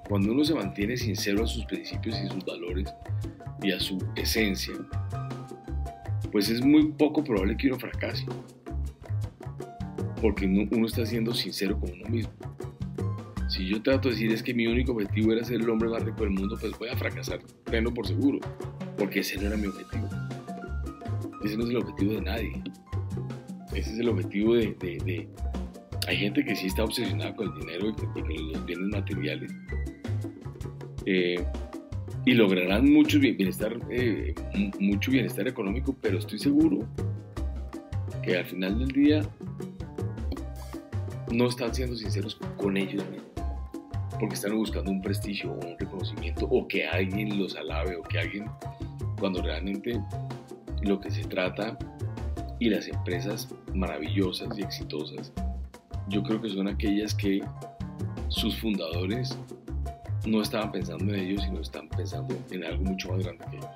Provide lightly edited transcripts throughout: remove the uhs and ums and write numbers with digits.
Cuando uno se mantiene sincero a sus principios y sus valores y a su esencia, pues es muy poco probable que uno fracase, porque uno está siendo sincero con uno mismo. Si yo trato de decir es que mi único objetivo era ser el hombre más rico del mundo, pues voy a fracasar, tenlo por seguro, porque ese no era mi objetivo. Ese no es el objetivo de nadie. Ese es el objetivo de... Hay gente que sí está obsesionada con el dinero y con los bienes materiales. Y lograrán mucho bienestar económico, pero estoy seguro que al final del día no están siendo sinceros con ellos mismos, porque están buscando un prestigio o un reconocimiento o que alguien los alabe o que alguien, cuando realmente lo que se trata y las empresas maravillosas y exitosas, yo creo que son aquellas que sus fundadores no estaban pensando en ellos, sino están pensando en algo mucho más grande que ellos.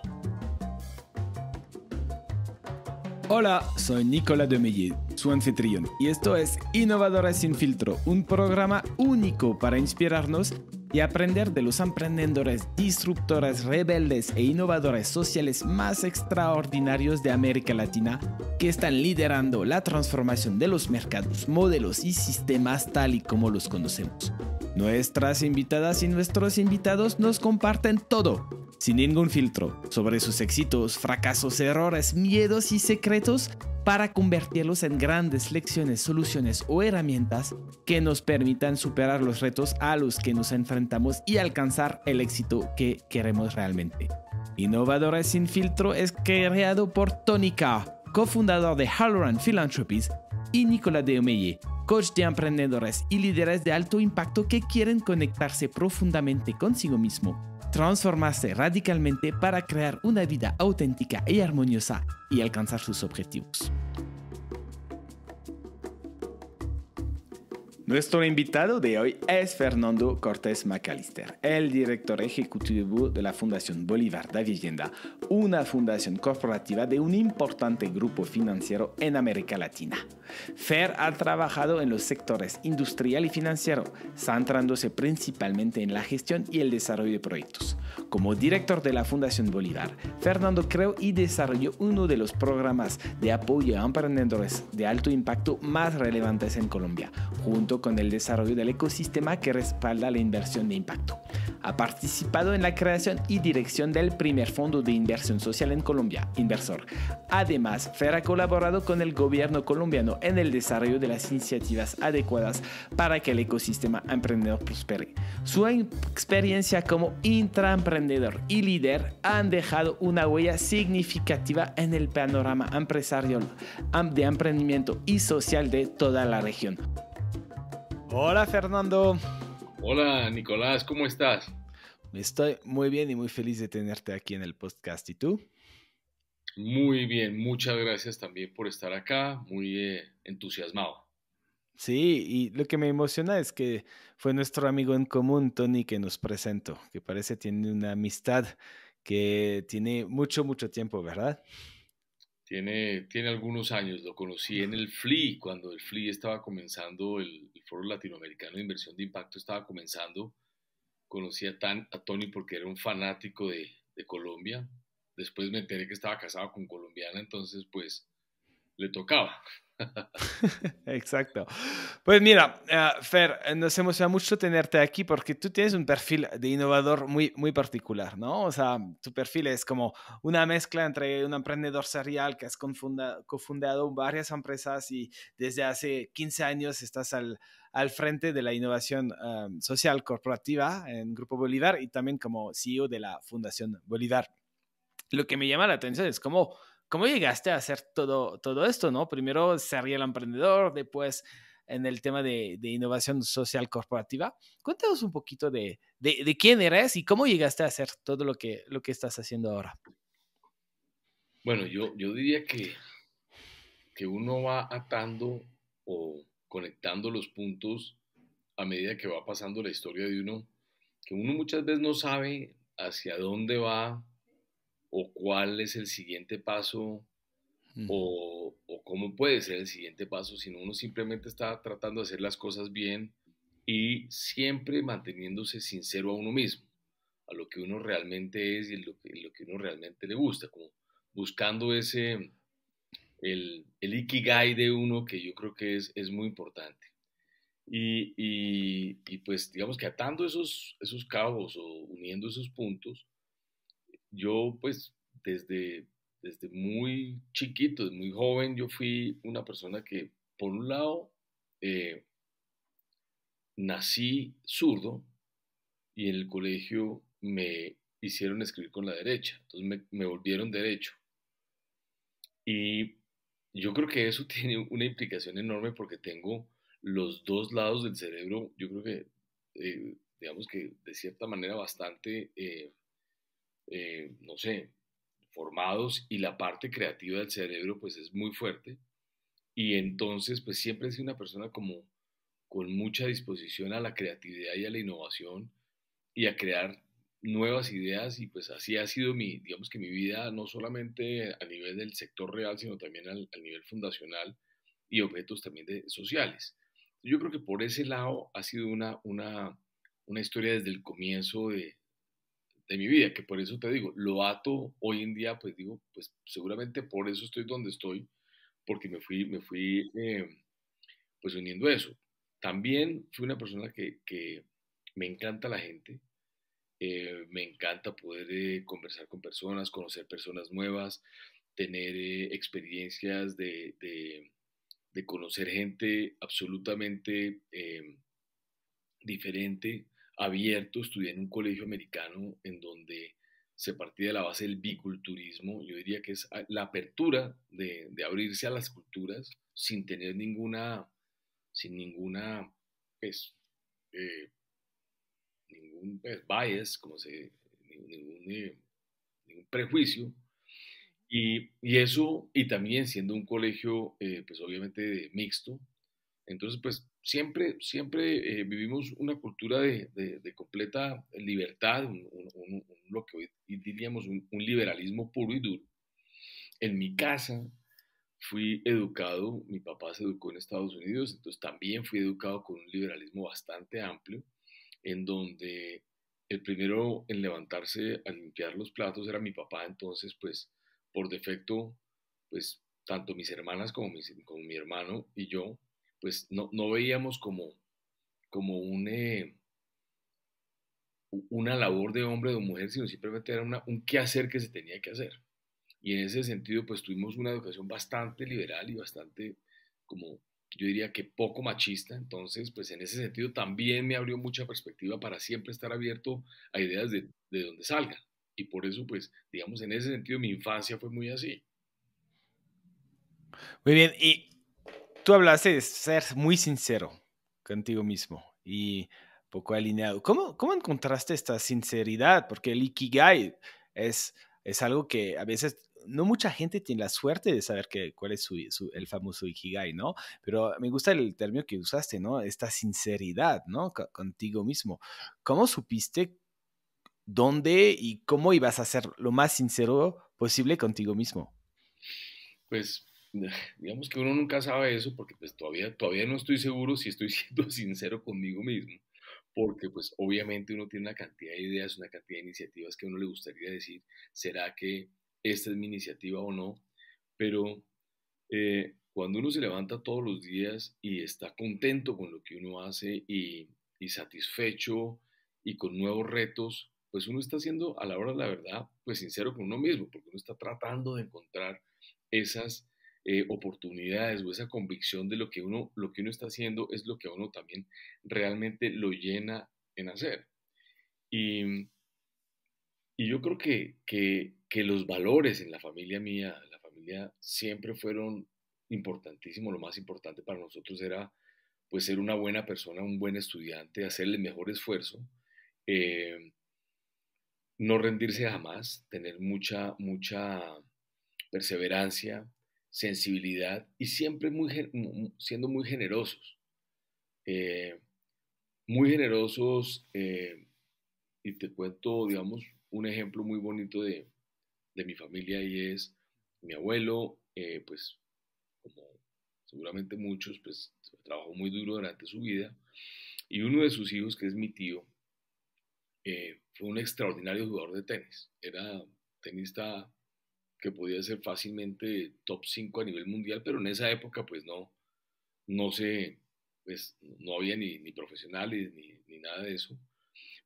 Hola, soy Nicolas Demeyé, su anfitrión, y esto es Innovadores sin filtro, un programa único para inspirarnos y aprender de los emprendedores, disruptores, rebeldes e innovadores sociales más extraordinarios de América Latina que están liderando la transformación de los mercados, modelos y sistemas tal y como los conocemos. Nuestras invitadas y nuestros invitados nos comparten todo, sin ningún filtro, sobre sus éxitos, fracasos, errores, miedos y secretos para convertirlos en grandes lecciones, soluciones o herramientas que nos permitan superar los retos a los que nos enfrentamos y alcanzar el éxito que queremos realmente. Innovadores sin filtro es creado por Tony Carr, cofundador de Halloran Philanthropies, y Nicolas Demeyé, coach de emprendedores y líderes de alto impacto que quieren conectarse profundamente consigo mismo, transformarse radicalmente para crear una vida auténtica y armoniosa y alcanzar sus objetivos. Nuestro invitado de hoy es Fernando Cortés Macalister, el director ejecutivo de la Fundación Bolívar da Vivienda, una fundación corporativa de un importante grupo financiero en América Latina. Fer ha trabajado en los sectores industrial y financiero, centrándose principalmente en la gestión y el desarrollo de proyectos. Como director de la Fundación Bolívar, Fernando creó y desarrolló uno de los programas de apoyo a emprendedores de alto impacto más relevantes en Colombia, junto con el desarrollo del ecosistema que respalda la inversión de impacto. Ha participado en la creación y dirección del primer fondo de inversión social en Colombia, Inversor. Además, Fer ha colaborado con el gobierno colombiano en el desarrollo de las iniciativas adecuadas para que el ecosistema emprendedor prospere. Su experiencia como intraemprendedor y líder han dejado una huella significativa en el panorama empresarial, de emprendimiento y social de toda la región. Hola Fernando. Hola Nicolás, ¿cómo estás? Estoy muy bien y muy feliz de tenerte aquí en el podcast. ¿Y tú? Muy bien, muchas gracias también por estar acá, muy entusiasmado. Sí, y lo que me emociona es que fue nuestro amigo en común, Tony, que nos presentó, que parece tiene una amistad que tiene mucho, mucho tiempo, ¿verdad? Tiene algunos años, lo conocí en el FLI, cuando el FLI estaba comenzando, el Foro Latinoamericano de Inversión de Impacto estaba comenzando. Conocí a Tony porque era un fanático de Colombia. Después me enteré que estaba casado con colombiana, entonces pues le tocaba. Exacto. Pues mira, Fer, nos emociona mucho tenerte aquí porque tú tienes un perfil de innovador muy, muy particular, ¿no? O sea, tu perfil es como una mezcla entre un emprendedor serial que has cofundado varias empresas y desde hace 15 años estás al frente de la innovación social corporativa en Grupo Bolívar y también como CEO de la Fundación Bolívar. Lo que me llama la atención es cómo llegaste a hacer todo esto, ¿no? Primero serial emprendedor, después en el tema de innovación social corporativa. Cuéntanos un poquito de quién eres y cómo llegaste a hacer todo lo que estás haciendo ahora. Bueno, yo diría que uno va atando o conectando los puntos a medida que va pasando la historia de uno, que uno muchas veces no sabe hacia dónde va o cuál es el siguiente paso o cómo puede ser el siguiente paso, sino uno simplemente está tratando de hacer las cosas bien y siempre manteniéndose sincero a uno mismo, a lo que uno realmente es y lo que uno realmente le gusta, como buscando el ikigai de uno que yo creo que es muy importante. Y pues digamos que atando esos cabos o uniendo esos puntos, yo pues desde, desde muy chiquito, desde muy joven, yo fui una persona que por un lado eh, nací zurdo y en el colegio me hicieron escribir con la derecha, entonces me volvieron derecho. Y yo creo que eso tiene una implicación enorme porque tengo los dos lados del cerebro, yo creo que, digamos que de cierta manera bastante, no sé, formados y la parte creativa del cerebro pues es muy fuerte. Y entonces pues siempre he sido una persona como con mucha disposición a la creatividad y a la innovación y a crear nuevas ideas y pues así ha sido digamos que mi vida no solamente a nivel del sector real, sino también al nivel fundacional y objetos también sociales. Yo creo que por ese lado ha sido una historia desde el comienzo de mi vida, que por eso te digo, lo ato hoy en día, pues digo, pues seguramente por eso estoy donde estoy, porque me fui pues uniendo eso. También fui una persona que me encanta la gente, me encanta poder conversar con personas, conocer personas nuevas, tener experiencias de conocer gente absolutamente diferente, abierto. Estudié en un colegio americano en donde se partía de la base del biculturismo. Yo diría que es la apertura de abrirse a las culturas sin tener sin ninguna, pues, eh, ningún pues, bias, ningún, ningún prejuicio. Y eso, y también siendo un colegio, pues obviamente mixto, entonces pues siempre vivimos una cultura de completa libertad, lo que hoy diríamos un liberalismo puro y duro. En mi casa fui educado, mi papá se educó en Estados Unidos, entonces también fui educado con un liberalismo bastante amplio, en donde el primero en levantarse a limpiar los platos era mi papá, entonces pues por defecto, pues tanto mis hermanas como mi hermano y yo, pues no veíamos como una labor de hombre o de mujer, sino simplemente era un quehacer que se tenía que hacer. Y en ese sentido, pues tuvimos una educación bastante liberal y bastante, como yo diría que poco machista. Entonces, pues en ese sentido también me abrió mucha perspectiva para siempre estar abierto a ideas de donde salgan. Y por eso, pues, digamos, en ese sentido mi infancia fue muy así. Muy bien, y tú hablaste de ser muy sincero contigo mismo y poco alineado. ¿Cómo encontraste esta sinceridad? Porque el Ikigai es algo que a veces no mucha gente tiene la suerte de saber cuál es el famoso Ikigai, ¿no? Pero me gusta el término que usaste, ¿no? Esta sinceridad, ¿no? Contigo mismo. ¿Cómo supiste dónde y cómo ibas a ser lo más sincero posible contigo mismo? Pues, digamos que uno nunca sabe eso porque pues todavía no estoy seguro si estoy siendo sincero conmigo mismo. Porque pues obviamente uno tiene una cantidad de ideas, una cantidad de iniciativas que a uno le gustaría decir, ¿será que esta es mi iniciativa o no? Pero cuando uno se levanta todos los días y está contento con lo que uno hace y satisfecho y con nuevos retos, pues uno está siendo a la hora de la verdad, pues sincero con uno mismo, porque uno está tratando de encontrar esas oportunidades o esa convicción de lo que uno está haciendo es lo que a uno también realmente lo llena en hacer. Y, y yo creo que los valores en la familia mía, la familia siempre fueron importantísimos. Lo más importante para nosotros era pues ser una buena persona, un buen estudiante, hacer el mejor esfuerzo, eh, no rendirse jamás, tener mucha perseverancia, sensibilidad y siempre siendo eh, muy generosos y te cuento, digamos, un ejemplo muy bonito de mi familia y es mi abuelo, pues como seguramente muchos, pues trabajó muy duro durante su vida Y uno de sus hijos, que es mi tío, fue un extraordinario jugador de tenis. Era tenista que podía ser fácilmente top 5 a nivel mundial, pero en esa época pues no se, pues no había ni profesionales ni nada de eso.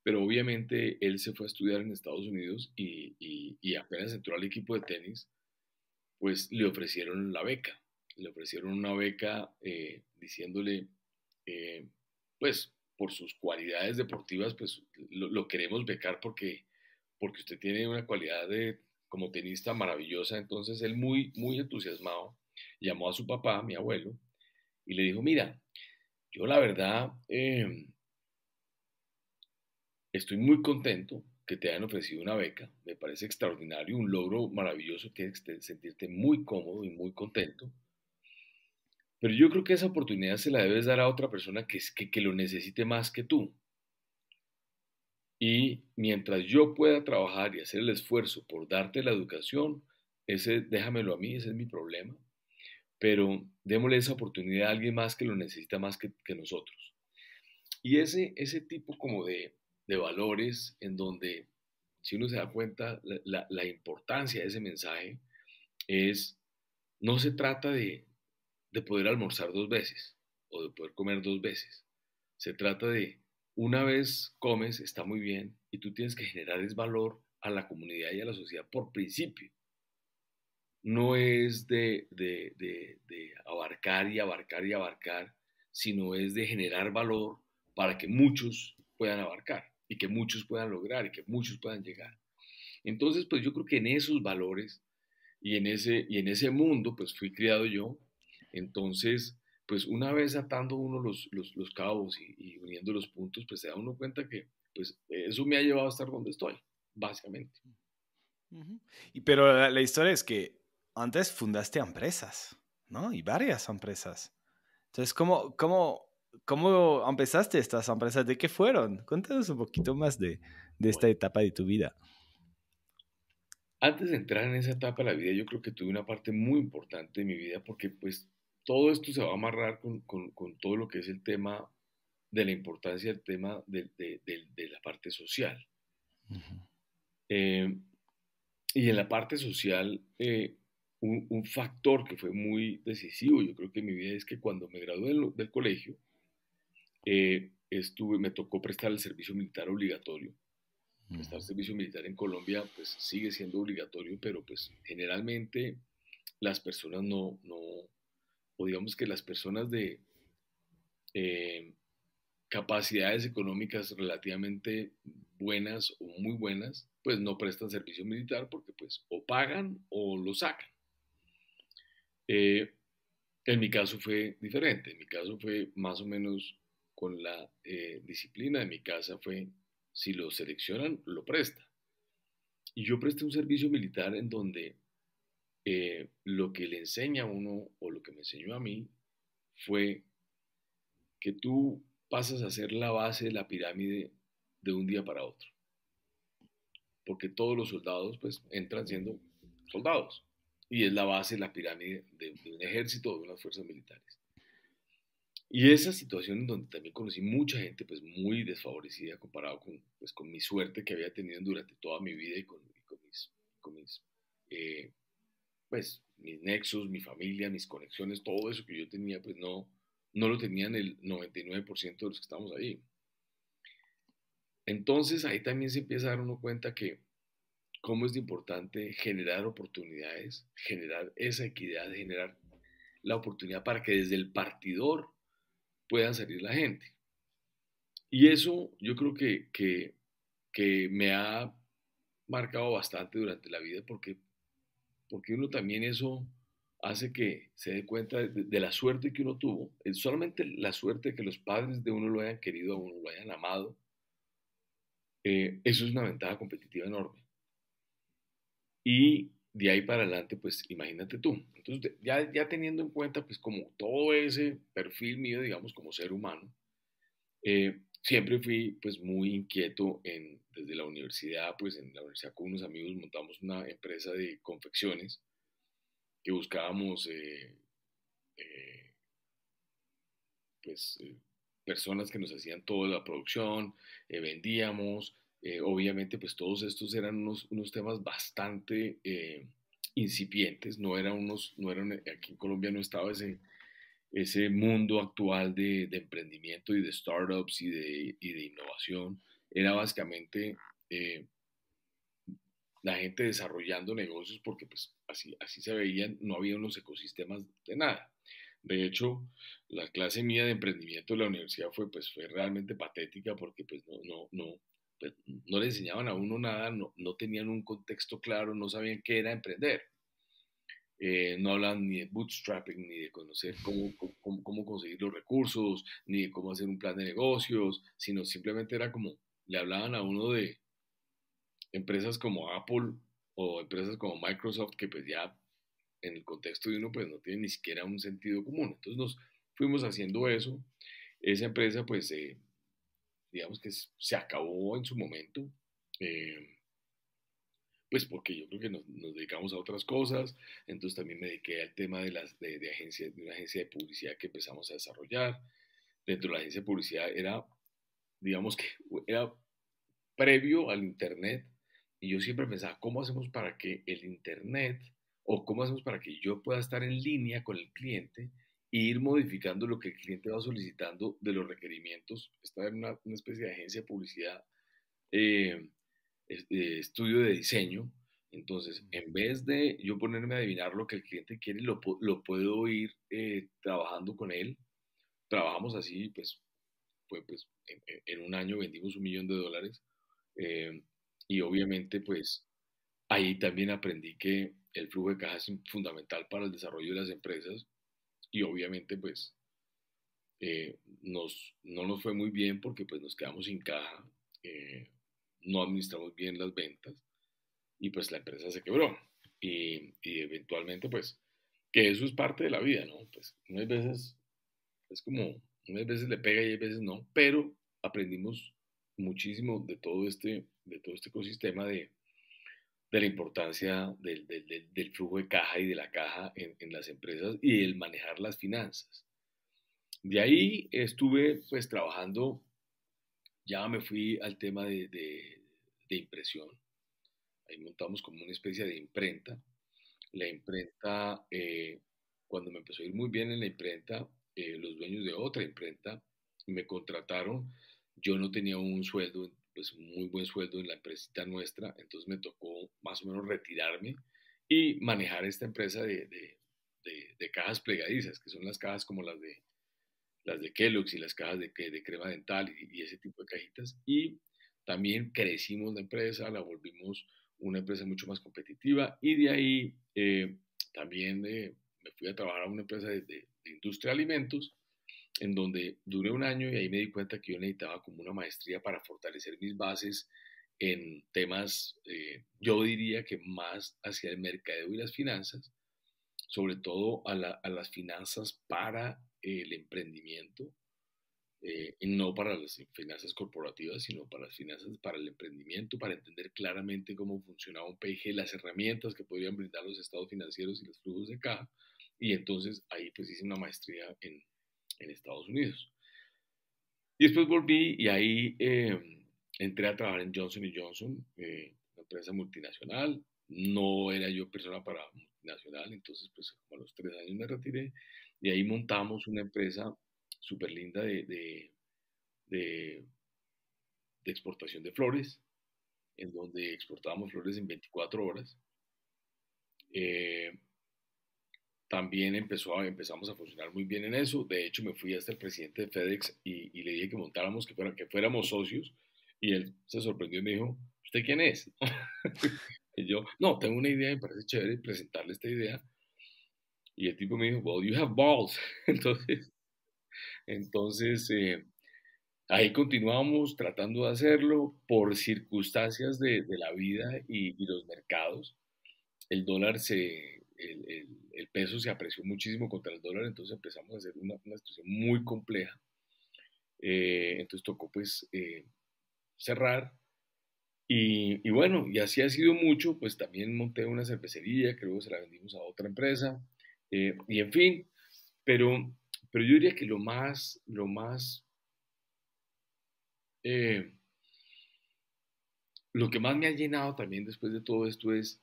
Pero obviamente él se fue a estudiar en Estados Unidos y apenas entró al equipo de tenis, pues le ofrecieron la beca. Le ofrecieron una beca diciéndole, eh, pues por sus cualidades deportivas, pues lo queremos becar porque usted tiene una cualidad como tenista maravillosa. Entonces él muy entusiasmado llamó a su papá, mi abuelo, y le dijo, mira, yo la verdad estoy muy contento que te hayan ofrecido una beca, me parece extraordinario, un logro maravilloso, tienes que sentirte muy cómodo y muy contento, pero yo creo que esa oportunidad se la debes dar a otra persona que lo necesite más que tú. Y mientras yo pueda trabajar y hacer el esfuerzo por darte la educación, ese déjamelo a mí, ese es mi problema, pero démosle esa oportunidad a alguien más que lo necesita más que nosotros. Y ese tipo como de valores en donde, si uno se da cuenta, la importancia de ese mensaje es, no se trata de poder almorzar dos veces o de poder comer dos veces. Se trata de, una vez comes, está muy bien, y tú tienes que generar ese valor a la comunidad y a la sociedad por principio. No es de abarcar y abarcar y abarcar, sino es de generar valor para que muchos puedan abarcar y que muchos puedan lograr y que muchos puedan llegar. Entonces, pues yo creo que en esos valores y en ese mundo, pues fui criado yo. Entonces, pues una vez atando uno los cabos y uniendo los puntos, pues se da uno cuenta que pues eso me ha llevado a estar donde estoy, básicamente. Ujú. Pero la historia es que antes fundaste empresas, ¿no? Y varias empresas. Entonces, ¿cómo empezaste estas empresas? ¿De qué fueron? Cuéntanos un poquito más de esta Bueno, etapa de tu vida. antes de entrar en esa etapa de la vida, yo creo que tuve una parte muy importante de mi vida porque pues todo esto se va a amarrar con todo lo que es el tema de la importancia del tema de la parte social. Ujú. Eh, y en la parte social, un factor que fue muy decisivo, yo creo que en mi vida, es que cuando me gradué del colegio, me tocó prestar el servicio militar obligatorio. Prestar Ujú. servicio militar en Colombia pues sigue siendo obligatorio, pero pues generalmente las personas o digamos que las personas de eh, capacidades económicas relativamente buenas o muy buenas, pues no prestan servicio militar porque pues o pagan o lo sacan. Eh, en mi caso fue diferente, en mi caso fue más o menos con la disciplina de mi casa fue, si lo seleccionan, lo presta. Y yo presté un servicio militar en donde lo que le enseña a uno o lo que me enseñó a mí fue que tú pasas a ser la base de la pirámide de un día para otro, porque todos los soldados pues entran siendo soldados y es la base de la pirámide de un ejército o de unas fuerzas militares. Y esa situación en donde también conocí mucha gente pues muy desfavorecida comparado con mi suerte que había tenido durante toda mi vida y con mis pues mis nexos, mi familia, mis conexiones, todo eso que yo tenía, pues no lo tenían el 99% de los que estamos ahí. Entonces ahí también se empieza a dar uno cuenta que cómo es de importante generar oportunidades, generar esa equidad, generar la oportunidad para que desde el partidor puedan salir la gente. Y eso yo creo que me ha marcado bastante durante la vida porque uno también eso hace que se dé cuenta de la suerte que uno tuvo. Es solamente la suerte de que los padres de uno lo hayan querido a uno, lo hayan amado. Eso es una ventaja competitiva enorme. Y de ahí para adelante, pues imagínate tú. Entonces, ya teniendo en cuenta, pues como todo ese perfil mío, digamos, como ser humano, siempre fui pues muy inquieto desde la universidad, pues en la universidad con unos amigos montamos una empresa de confecciones que buscábamos eh, pues personas que nos hacían toda la producción, vendíamos, obviamente pues todos estos eran unos temas bastante incipientes, no eran, aquí en Colombia no estaba ese mundo actual de emprendimiento y de startups y de innovación, era básicamente eh, la gente desarrollando negocios porque pues así se veían, no había unos ecosistemas de nada. De hecho, la clase mía de emprendimiento de la universidad fue realmente patética porque pues pues, no le enseñaban a uno nada, no tenían un contexto claro, no sabían qué era emprender. No hablan ni de bootstrapping, ni de conocer cómo conseguir los recursos, ni de cómo hacer un plan de negocios, sino simplemente era como, le hablaban a uno de empresas como Apple o empresas como Microsoft, que pues ya en el contexto de uno pues no tiene ni siquiera un sentido común. Entonces nos fuimos haciendo eso. Esa empresa pues digamos que se acabó en su momento. Eh, pues porque yo creo que nos dedicamos a otras cosas, entonces también me dediqué al tema de una agencia de publicidad que empezamos a desarrollar. Dentro de la agencia de publicidad era, digamos que era previo al Internet, y yo siempre pensaba, ¿cómo hacemos para que el Internet o cómo hacemos para que yo pueda estar en línea con el cliente e ir modificando lo que el cliente va solicitando de los requerimientos? Estaba en una especie de agencia de publicidad, eh, estudio de diseño. Entonces, en vez de yo ponerme a adivinar lo que el cliente quiere, lo puedo ir trabajando con él. Trabajamos así, pues, pues en un año vendimos $1 millón. eh, y obviamente, pues, ahí también aprendí que el flujo de caja es fundamental para el desarrollo de las empresas. Y obviamente, pues, no nos fue muy bien porque pues nos quedamos sin caja, eh, no administramos bien las ventas y pues la empresa se quebró. Y eventualmente pues que eso es parte de la vida, ¿no? Pues unas veces es como, unas veces le pega y hay veces no, pero aprendimos muchísimo de todo este ecosistema de la importancia del flujo de caja y de la caja en las empresas y el manejar las finanzas. De ahí estuve pues trabajando, ya me fui al tema de impresión. Ahí montamos como una especie de imprenta. La imprenta, cuando me empezó a ir muy bien en la imprenta, los dueños de otra imprenta me contrataron. Yo no tenía un sueldo, pues un muy buen sueldo en la empresita nuestra, entonces me tocó más o menos retirarme y manejar esta empresa de cajas plegadizas, que son las cajas como las de Kellogg's y las cajas de crema dental y ese tipo de cajitas. Y también crecimos la empresa, la volvimos una empresa mucho más competitiva y de ahí también me fui a trabajar a una empresa de industria de alimentos en donde duré un año y ahí me di cuenta que yo necesitaba como una maestría para fortalecer mis bases en temas, yo diría que más hacia el mercadeo y las finanzas, sobre todo a las finanzas para el emprendimiento, y no para las finanzas corporativas, sino para las finanzas para el emprendimiento, para entender claramente cómo funcionaba un PIG, las herramientas que podrían brindar los estados financieros y los flujos de caja. Y entonces ahí pues hice una maestría en Estados Unidos. Y después volví y ahí entré a trabajar en Johnson Johnson, una empresa multinacional. No era yo persona para multinacional, entonces pues como a los 3 años me retiré y ahí montamos una empresa súper linda de, de exportación de flores, en donde exportábamos flores en 24 horas. Eh, También empezamos a funcionar muy bien en eso. De hecho, me fui hasta el presidente de FedEx y le dije que montáramos, que fuéramos socios. Y él se sorprendió y me dijo, ¿usted quién es? Y yo, no, tengo una idea, me parece chévere presentarle esta idea. Y el tipo me dijo, well, you have balls. Entonces ahí continuamos tratando de hacerlo por circunstancias de la vida y los mercados. El dólar el peso se apreció muchísimo contra el dólar, entonces empezamos a hacer una situación muy compleja. Entonces tocó pues cerrar. Y bueno, y así ha sido mucho, pues también monté una cervecería que luego se la vendimos a otra empresa. Y en fin, pero, pero yo diría que lo más Eh, lo que más me ha llenado también después de todo esto es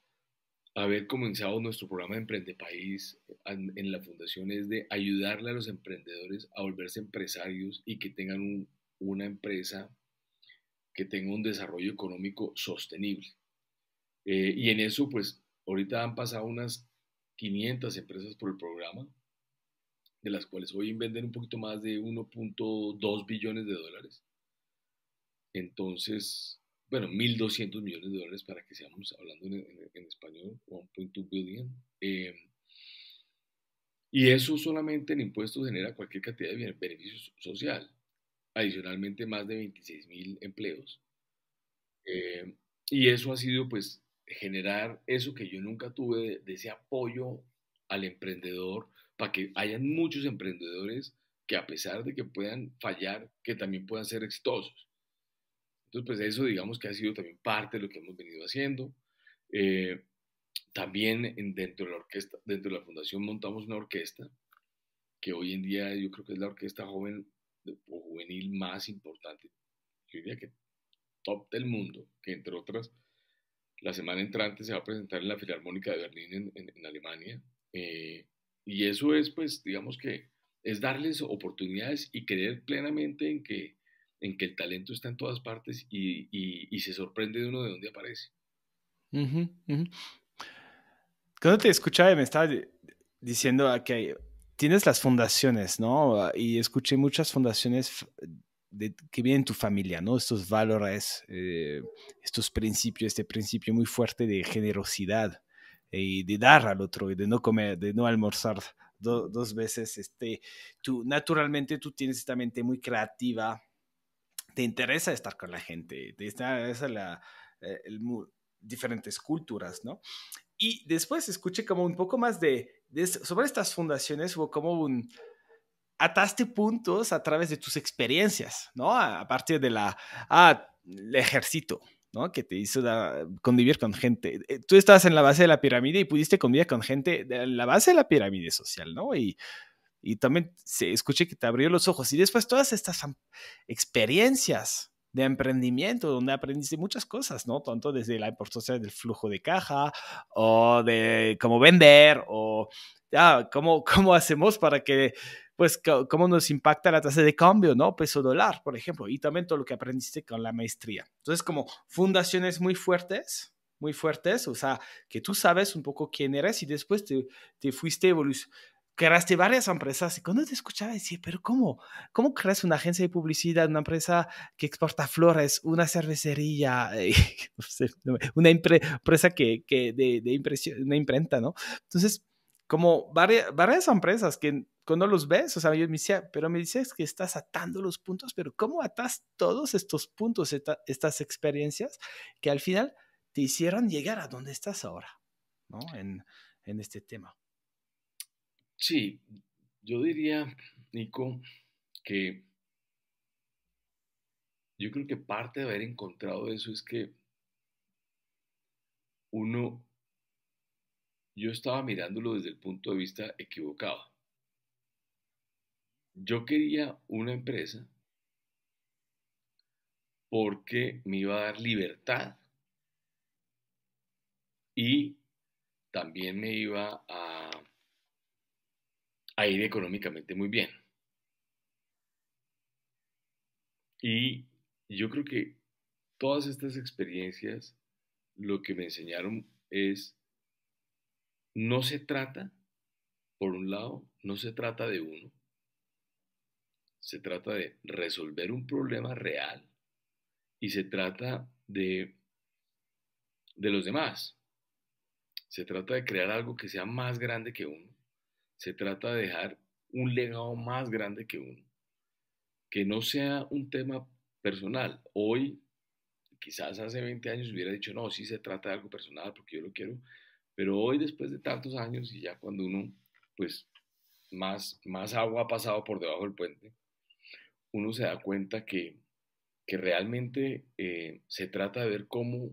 haber comenzado nuestro programa de Emprende País en la fundación, es de ayudarle a los emprendedores a volverse empresarios y que tengan una empresa que tenga un desarrollo económico sostenible. Y en eso, pues, ahorita han pasado unas 500 empresas por el programa, de las cuales hoy venden un poquito más de 1.2 billones de dólares. Entonces, bueno, 1.200 millones de dólares para que seamos hablando en español, 1.2 billion. Y eso solamente en impuestos genera cualquier cantidad de beneficios social. Adicionalmente, más de 26.000 empleos. Eh, y eso ha sido, pues, generar eso que yo nunca tuve de ese apoyo al emprendedor, para que hayan muchos emprendedores que a pesar de que puedan fallar, que también puedan ser exitosos. Entonces, pues eso digamos que ha sido también parte de lo que hemos venido haciendo. Eh, También dentro de la orquesta, dentro de la fundación montamos una orquesta que hoy en día yo creo que es la orquesta joven o juvenil más importante, yo diría que top del mundo, que entre otras la semana entrante se va a presentar en la Filarmónica de Berlín en Alemania. Y eso es, pues, digamos que es darles oportunidades y creer plenamente en que el talento está en todas partes y se sorprende de uno de dónde aparece. Ujú, ujú. Cuando te escuchaba me estaba diciendo que tienes las fundaciones, ¿no? Y escuché muchas fundaciones que vienen en tu familia, ¿no? Estos valores, estos principios, este principio muy fuerte de generosidad y de dar al otro y de no comer, de no almorzar dos veces. Tú, naturalmente tú tienes esta mente muy creativa, te interesa estar con la gente, te interesa diferentes culturas, ¿no? Y después escuché como un poco más sobre estas fundaciones, hubo como ataste puntos a través de tus experiencias, ¿no? A partir de el ejército, ¿no? Que te hizo convivir con gente. Tú estabas en la base de la pirámide y pudiste convivir con gente de la base de la pirámide social, ¿no? Y también escuché que te abrió los ojos. Y después todas estas experiencias de emprendimiento, donde aprendiste muchas cosas, ¿no? Tanto desde la importancia del flujo de caja, o de cómo vender, o cómo hacemos para que, pues, cómo nos impacta la tasa de cambio, ¿no? Peso dólar, por ejemplo, y también todo lo que aprendiste con la maestría. Entonces, como fundaciones muy fuertes, o sea, que tú sabes un poco quién eres y después te fuiste evolucionando, creaste varias empresas y cuando te escuchaba decía, pero ¿cómo creas una agencia de publicidad, una empresa que exporta flores, una cervecería, no sé, una empresa de impresión, una imprenta, ¿no? Entonces, como varias empresas que cuando los ves, o sea, yo me decía, pero me dices que estás atando los puntos, pero ¿cómo atas todos estos puntos, estas experiencias que al final te hicieron llegar a donde estás ahora, ¿no? En este tema. Sí, yo diría, Nico, que yo creo que parte de haber encontrado eso es que uno, yo estaba mirándolo desde el punto de vista equivocado. Yo quería una empresa porque me iba a dar libertad y también me iba a ir económicamente muy bien. Y yo creo que todas estas experiencias lo que me enseñaron es, no se trata, por un lado, no se trata de uno, se trata de resolver un problema real y se trata de los demás. Se trata de crear algo que sea más grande que uno. Se trata de dejar un legado más grande que uno. Que no sea un tema personal. Hoy, quizás hace 20 años hubiera dicho, no, sí se trata de algo personal porque yo lo quiero. Pero hoy, después de tantos años y ya cuando uno, pues, más agua ha pasado por debajo del puente, uno se da cuenta que realmente se trata de ver cómo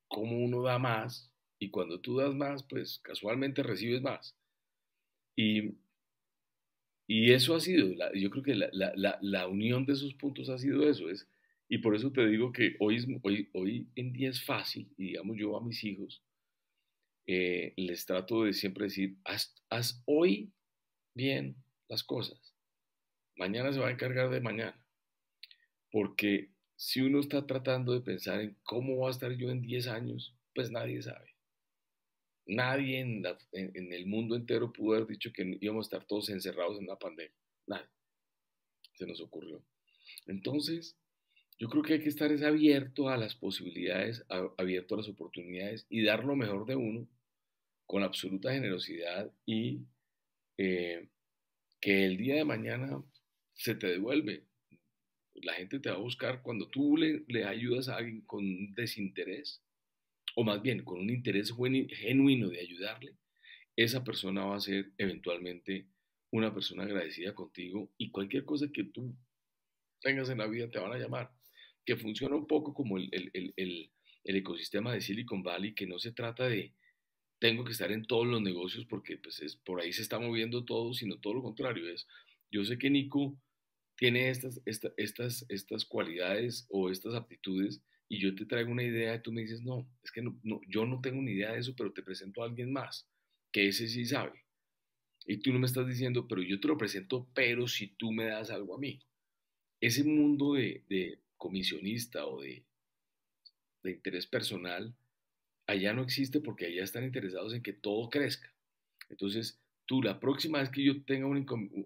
uno da más y cuando tú das más, pues casualmente recibes más. Y, y eso ha sido, yo creo que la unión de esos puntos ha sido eso, es Y por eso te digo que hoy en día es fácil, y digamos yo a mis hijos les trato de siempre decir, haz hoy bien las cosas, mañana se va a encargar de mañana, porque si uno está tratando de pensar en cómo va a estar yo en 10 años, pues nadie sabe. Nadie en el mundo entero pudo haber dicho que íbamos a estar todos encerrados en una pandemia. Nadie se nos ocurrió. Entonces, yo creo que hay que estar es abierto a las posibilidades, abierto a las oportunidades y dar lo mejor de uno con absoluta generosidad y eh, que el día de mañana se te devuelve. La gente te va a buscar cuando tú le ayudas a alguien con un desinterés, o más bien con un interés genuino de ayudarle, esa persona va a ser eventualmente una persona agradecida contigo y cualquier cosa que tú tengas en la vida te van a llamar. Que funciona un poco como el ecosistema de Silicon Valley, que no se trata de tengo que estar en todos los negocios porque pues por ahí se está moviendo todo, sino todo lo contrario. Yo sé que Nico tiene estas cualidades o estas aptitudes y yo te traigo una idea y tú me dices, no, es que yo no tengo ni idea de eso, pero te presento a alguien más, que ese sí sabe. Y tú no me estás diciendo, pero yo te lo presento, pero si tú me das algo a mí. Ese mundo de comisionista o de interés personal, allá no existe porque allá están interesados en que todo crezca. Entonces, tú la próxima vez que yo tenga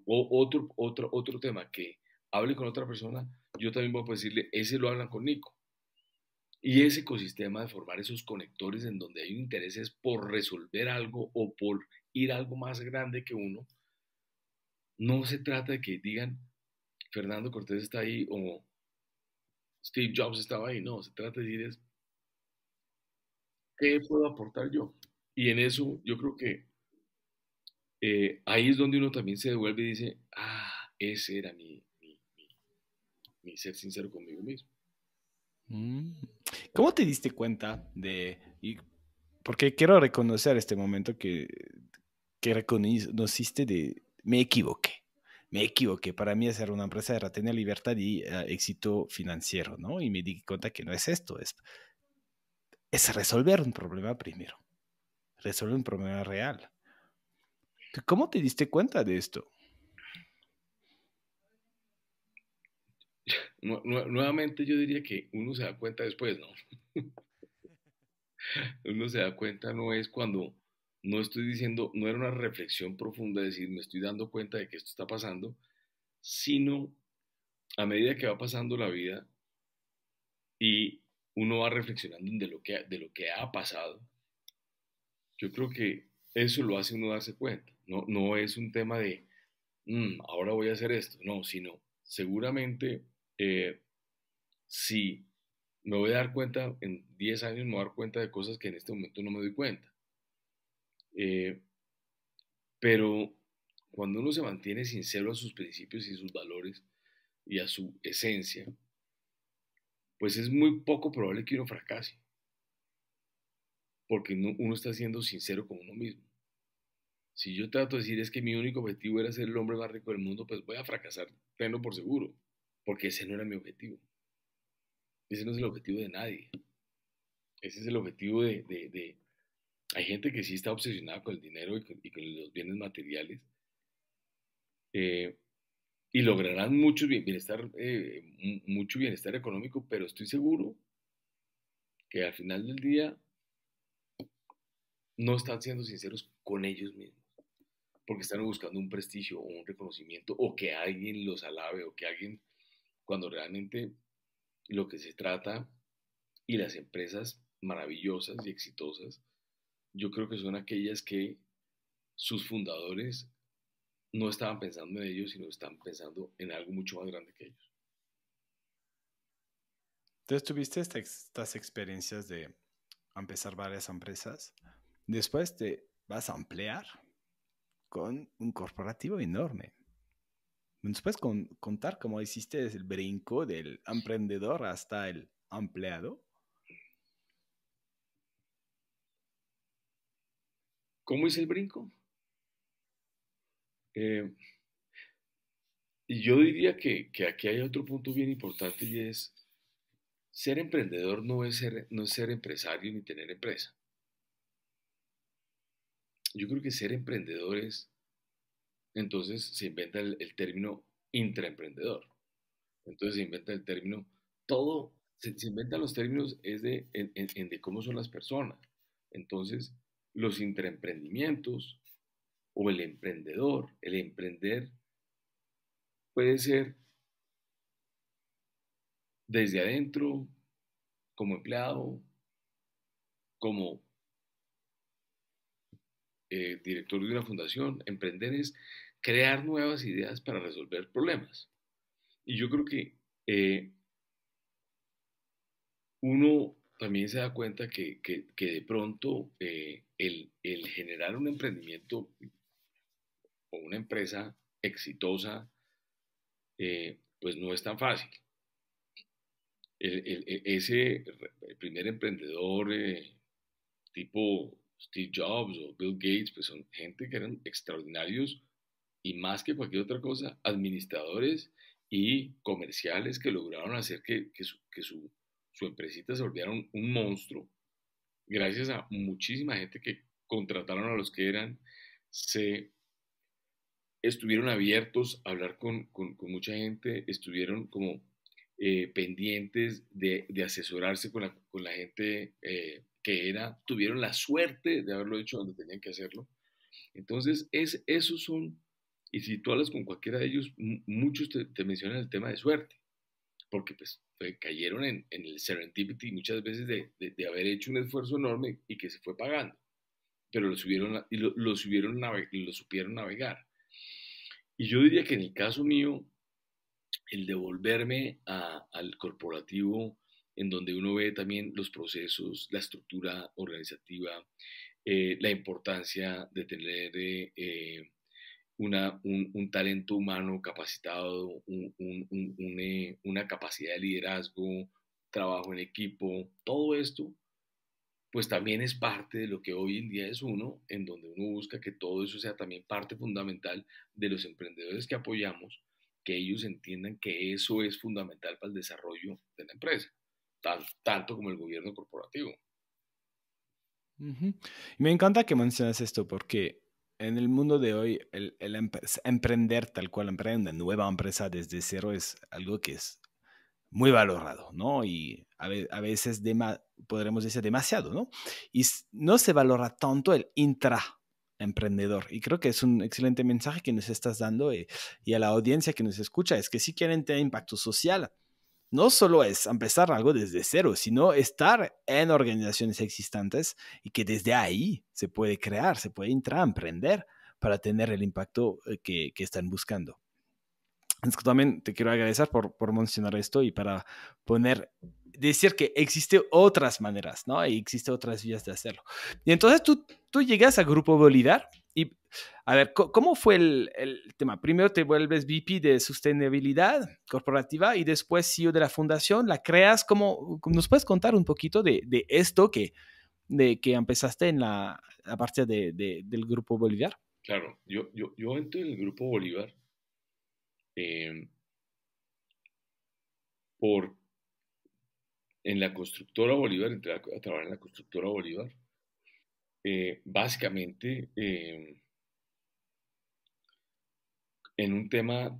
otro tema que hable con otra persona, yo también voy a decirle, ese lo hablan con Nico. Y ese ecosistema de formar esos conectores en donde hay un interés es por resolver algo o por ir a algo más grande que uno, no se trata de que digan, Fernando Cortés está ahí o Steve Jobs estaba ahí, no, se trata de decir es, ¿qué puedo aportar yo? Y en eso yo creo que ahí es donde uno también se devuelve y dice, ese era mi ser sincero conmigo mismo. Mm. ¿Cómo te diste cuenta porque quiero reconocer este momento que reconociste me equivoqué. Me equivoqué. Para mí hacer una empresa era tener libertad y éxito financiero, ¿no? Y me di cuenta que no es esto, es resolver un problema primero, resolver un problema real. ¿Cómo te diste cuenta de esto? Nuevamente yo diría que uno se da cuenta después, ¿no? Uno se da cuenta no es cuando no estoy diciendo, no era una reflexión profunda, de decir, me estoy dando cuenta de que esto está pasando, sino a medida que va pasando la vida y uno va reflexionando de lo que ha pasado, yo creo que eso lo hace uno darse cuenta. No es un tema de, ahora voy a hacer esto, no, sino seguramente eh, si me voy a dar cuenta, en 10 años me voy a dar cuenta de cosas que en este momento no me doy cuenta. Eh, pero cuando uno se mantiene sincero a sus principios y sus valores y a su esencia, pues es muy poco probable que uno fracase, porque uno está siendo sincero con uno mismo. Si yo trato de decir es que mi único objetivo era ser el hombre más rico del mundo, pues voy a fracasar, tenlo por seguro, porque ese no era mi objetivo. Ese no es el objetivo de nadie. Ese es el objetivo Hay gente que sí está obsesionada con el dinero y con los bienes materiales eh, y lograrán mucho bienestar económico, pero estoy seguro que al final del día no están siendo sinceros con ellos mismos, porque están buscando un prestigio o un reconocimiento o que alguien los alabe o que alguien, cuando realmente lo que se trata y las empresas maravillosas y exitosas, yo creo que son aquellas que sus fundadores no estaban pensando en ellos, sino estaban pensando en algo mucho más grande que ellos. Entonces tuviste estas experiencias de empezar varias empresas. Después te vas a ampliar con un corporativo enorme. Después contar cómo hiciste el brinco del emprendedor hasta el empleado. ¿Cómo hice el brinco? Eh, y yo diría que aquí hay otro punto bien importante y es ser emprendedor no es ser empresario ni tener empresa. Yo creo que ser emprendedor es, entonces se inventa el término intraemprendedor. Entonces se inventa el término, todo, se inventan los términos es de cómo son las personas. Entonces, los intraemprendimientos o el emprendedor, el emprender puede ser desde adentro, como empleado, como director de una fundación. Emprender es crear nuevas ideas para resolver problemas. Y yo creo que eh, uno también se da cuenta que de pronto el generar un emprendimiento o una empresa exitosa, pues no es tan fácil. El primer emprendedor tipo Steve Jobs o Bill Gates, pues son gente que eran extraordinarios y más que cualquier otra cosa, administradores y comerciales que lograron hacer que su empresita se volviera un monstruo gracias a muchísima gente que contrataron a los que eran, se estuvieron abiertos a hablar con mucha gente, estuvieron como pendientes de asesorarse con la gente que era, tuvieron la suerte de haberlo hecho donde tenían que hacerlo. Entonces, esos son, y si tú hablas con cualquiera de ellos, muchos te mencionan el tema de suerte, porque pues cayeron en el serendipity muchas veces de haber hecho un esfuerzo enorme y que se fue pagando, pero lo supieron navegar. Y yo diría que en el caso mío, el devolverme al corporativo, en donde uno ve también los procesos, la estructura organizativa, la importancia de tener un talento humano capacitado, una capacidad de liderazgo, trabajo en equipo, todo esto, pues también es parte de lo que hoy en día es uno, en donde uno busca que todo eso sea también parte fundamental de los emprendedores que apoyamos, que ellos entiendan que eso es fundamental para el desarrollo de la empresa, tanto como el gobierno corporativo. Ujú. Me encanta que mencionas esto porque en el mundo de hoy emprender tal cual, emprender una nueva empresa desde cero es algo que es muy valorado, ¿no? Y a veces podremos decir demasiado, ¿no? Y no se valora tanto el intraemprendedor. Y creo que es un excelente mensaje que nos estás dando y a la audiencia que nos escucha, es que si quieren tener impacto social, no solo es empezar algo desde cero, sino estar en organizaciones existentes y que desde ahí se puede crear, se puede intraemprender para tener el impacto que están buscando. Es que también te quiero agradecer por mencionar esto y para decir que existe otras maneras, ¿no? Y existe otras vías de hacerlo. Y entonces tú llegas a Grupo Bolívar y, a ver, ¿cómo fue el tema? Primero te vuelves VP de sostenibilidad corporativa y después CEO de la fundación, la creas. ¿Cómo nos puedes contar un poquito de esto de que empezaste a partir del Grupo Bolívar? Claro, yo entro en el Grupo Bolívar eh, por, en la constructora Bolívar, entré a trabajar en la constructora Bolívar, básicamente en un tema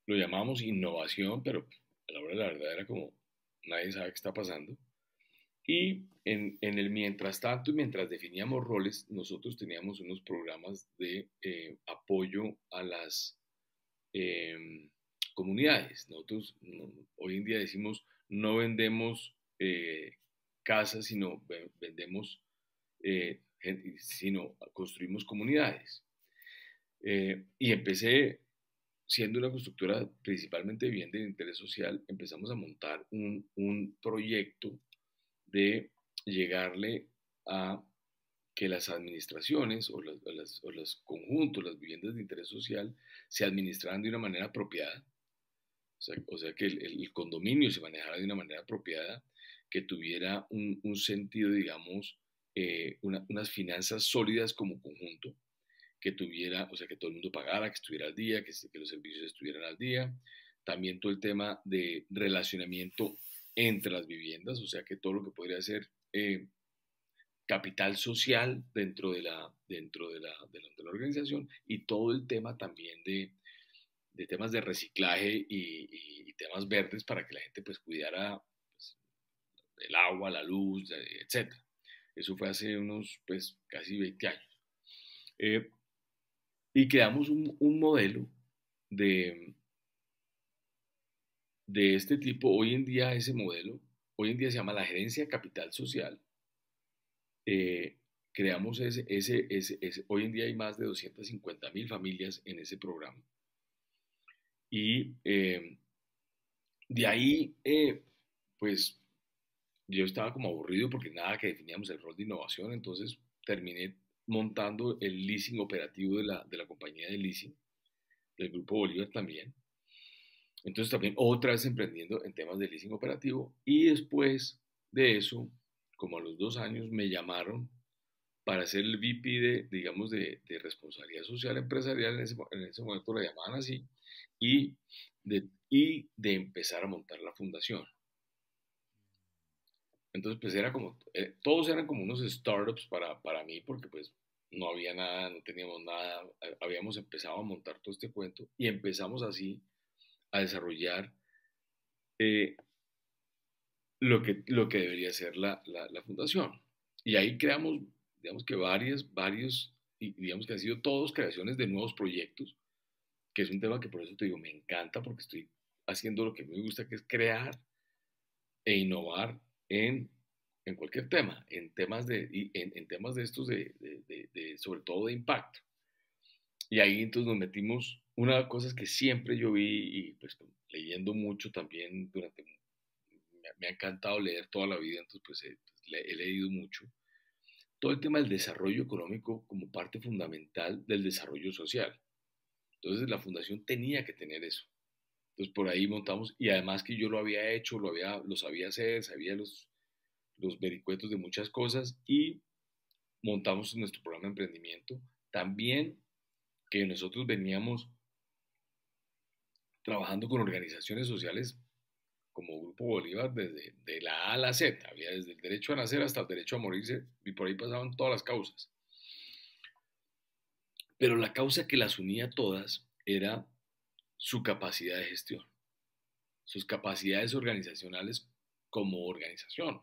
lo llamamos innovación, pero a la hora de la verdad era como nadie sabe qué está pasando. Y en el mientras tanto y mientras definíamos roles, nosotros teníamos unos programas de apoyo a las eh, comunidades. Nosotros hoy en día decimos no vendemos casas, sino vendemos, sino construimos comunidades. Y empecé siendo una constructora principalmente de vivienda de interés social, empezamos a montar un proyecto de llegarle a que las administraciones o los conjuntos, las viviendas de interés social, se administraran de una manera apropiada, o sea que el condominio se manejara de una manera apropiada, que tuviera un sentido, digamos, unas finanzas sólidas como conjunto, que tuviera, o sea, que todo el mundo pagara, que estuviera al día, que los servicios estuvieran al día, también todo el tema de relacionamiento entre las viviendas, o sea que todo lo que podría ser capital social dentro de la organización, y todo el tema también de temas de reciclaje y temas verdes para que la gente pues cuidara pues, el agua, la luz, etcétera. Eso fue hace unos pues casi 20 años. Eh, y creamos un modelo de, de este tipo. Hoy en día ese modelo, hoy en día se llama la gerencia capital social. eh, Creamos hoy en día hay más de 250.000 familias en ese programa. Y de ahí, pues yo estaba como aburrido porque nada que definíamos el rol de innovación, entonces terminé montando el leasing operativo de la compañía de leasing, del Grupo Bolívar también. Entonces también otra vez emprendiendo en temas de leasing operativo, y después de eso, como a los 2 años, me llamaron para ser el VP digamos, de responsabilidad social empresarial, en ese momento la llamaban así, y y de empezar a montar la fundación. Entonces, pues era como, todos eran como unos startups para mí, porque pues no había nada, no teníamos nada, habíamos empezado a montar todo este cuento y empezamos así a desarrollar eh, lo que debería ser la fundación. Y ahí creamos, digamos que varios, y digamos que han sido todos creaciones de nuevos proyectos, que es un tema que por eso te digo, me encanta, porque estoy haciendo lo que me gusta, que es crear e innovar en cualquier tema, en temas de estos, sobre todo de impacto. Y ahí entonces nos metimos, una de las cosas que siempre yo vi, y pues leyendo mucho también me ha encantado leer toda la vida, entonces pues he leído mucho, todo el tema del desarrollo económico como parte fundamental del desarrollo social. Entonces la fundación tenía que tener eso. Entonces por ahí montamos, y además que yo lo había hecho, lo sabía hacer, sabía los vericuetos de muchas cosas, y montamos nuestro programa de emprendimiento. También que nosotros veníamos trabajando con organizaciones sociales como Grupo Bolívar desde de la A a la Z, había desde el derecho a nacer hasta el derecho a morirse, y por ahí pasaban todas las causas. Pero la causa que las unía todas era su capacidad de gestión, sus capacidades organizacionales como organización.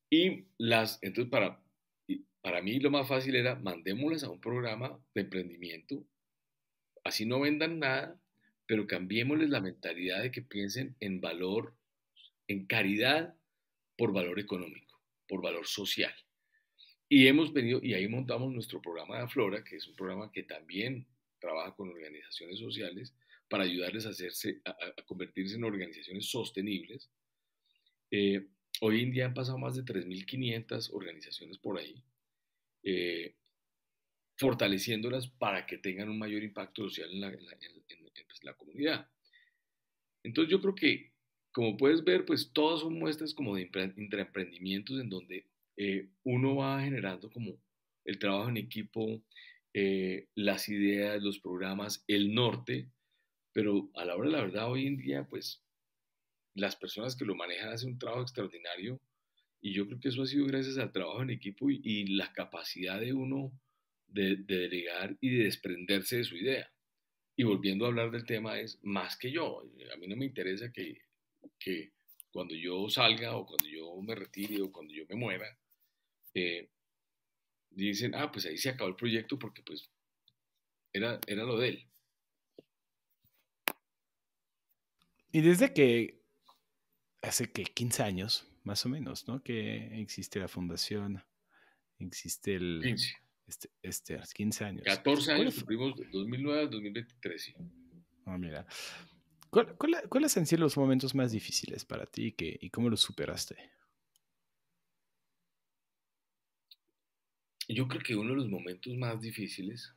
Entonces para mí lo más fácil era mandémoslas a un programa de emprendimiento, así no vendan nada, pero cambiémosles la mentalidad de que piensen en valor, en caridad por valor económico, por valor social. Y hemos venido, y ahí montamos nuestro programa de Aflora, que es un programa que también trabaja con organizaciones sociales para ayudarles a convertirse en organizaciones sostenibles. Eh, Hoy en día han pasado más de 3.500 organizaciones por ahí, eh, fortaleciéndolas para que tengan un mayor impacto social pues, la comunidad. Entonces yo creo que, como puedes ver, pues todas son muestras como de intraemprendimientos en donde uno va generando como el trabajo en equipo, las ideas, los programas, el norte, pero a la hora de la verdad hoy en día, pues las personas que lo manejan hacen un trabajo extraordinario, y yo creo que eso ha sido gracias al trabajo en equipo y la capacidad de uno de delegar y de desprenderse de su idea. Y volviendo a hablar del tema, es más que yo. A mí no me interesa que cuando yo salga o cuando yo me retire o cuando yo me muera, eh, dicen, ah, pues ahí se acabó el proyecto porque pues era lo de él. Y desde que hace que 15 años, más o menos, ¿no? Que existe la fundación, existe 15. 15 años. 14 años cumplimos de 2009 al 2023, sí. Ah, mira. ¿Cuáles han sido los momentos más difíciles para ti y cómo los superaste? Yo creo que uno de los momentos más difíciles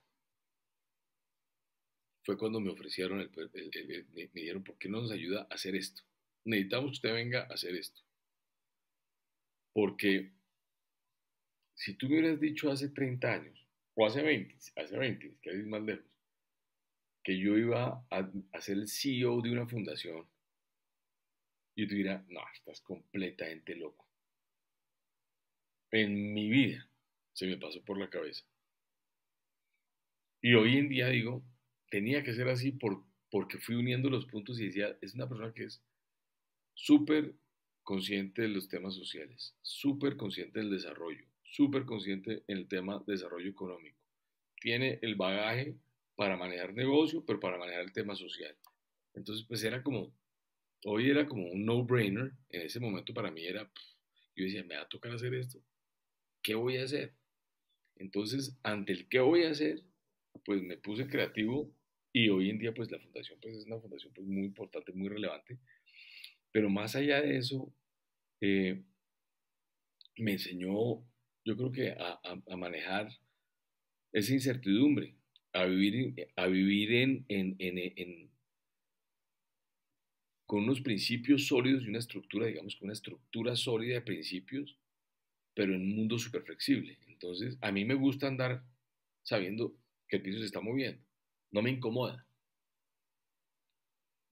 fue cuando me ofrecieron, me dijeron, ¿por qué no nos ayuda a hacer esto? Necesitamos que usted venga a hacer esto. Porque si tú me hubieras dicho hace 30 años, o hace 20, que es más lejos, que yo iba a ser el CEO de una fundación, y tú dirás, no, estás completamente loco. En mi vida se me pasó por la cabeza. Y hoy en día digo, tenía que ser así porque fui uniendo los puntos y decía, es una persona que es súper consciente de los temas sociales, súper consciente del desarrollo, súper consciente en el tema de desarrollo económico. Tiene el bagaje para manejar negocio, pero para manejar el tema social. Entonces, pues era como, hoy era como un no-brainer. En ese momento para mí era, yo decía, me va a tocar hacer esto. ¿Qué voy a hacer? Entonces, ante el qué voy a hacer, pues me puse creativo y hoy en día pues la fundación pues es una fundación pues muy importante, muy relevante, pero más allá de eso, eh, me enseñó, yo creo que a manejar esa incertidumbre, a vivir con unos principios sólidos y una estructura, digamos, con una estructura sólida de principios, pero en un mundo súper flexible. Entonces, a mí me gusta andar sabiendo que el piso se está moviendo. No me incomoda.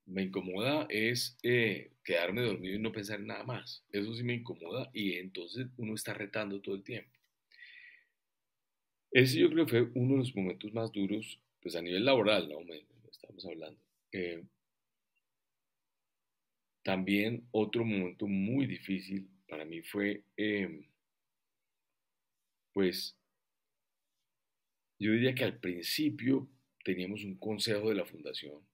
Me incomoda es quedarme dormido y no pensar en nada más. Eso sí me incomoda y entonces uno está retando todo el tiempo. Ese yo creo que fue uno de los momentos más duros, pues a nivel laboral, ¿no? Estamos hablando. Eh, También otro momento muy difícil para mí fue, pues, yo diría que al principio teníamos un consejo de la fundación.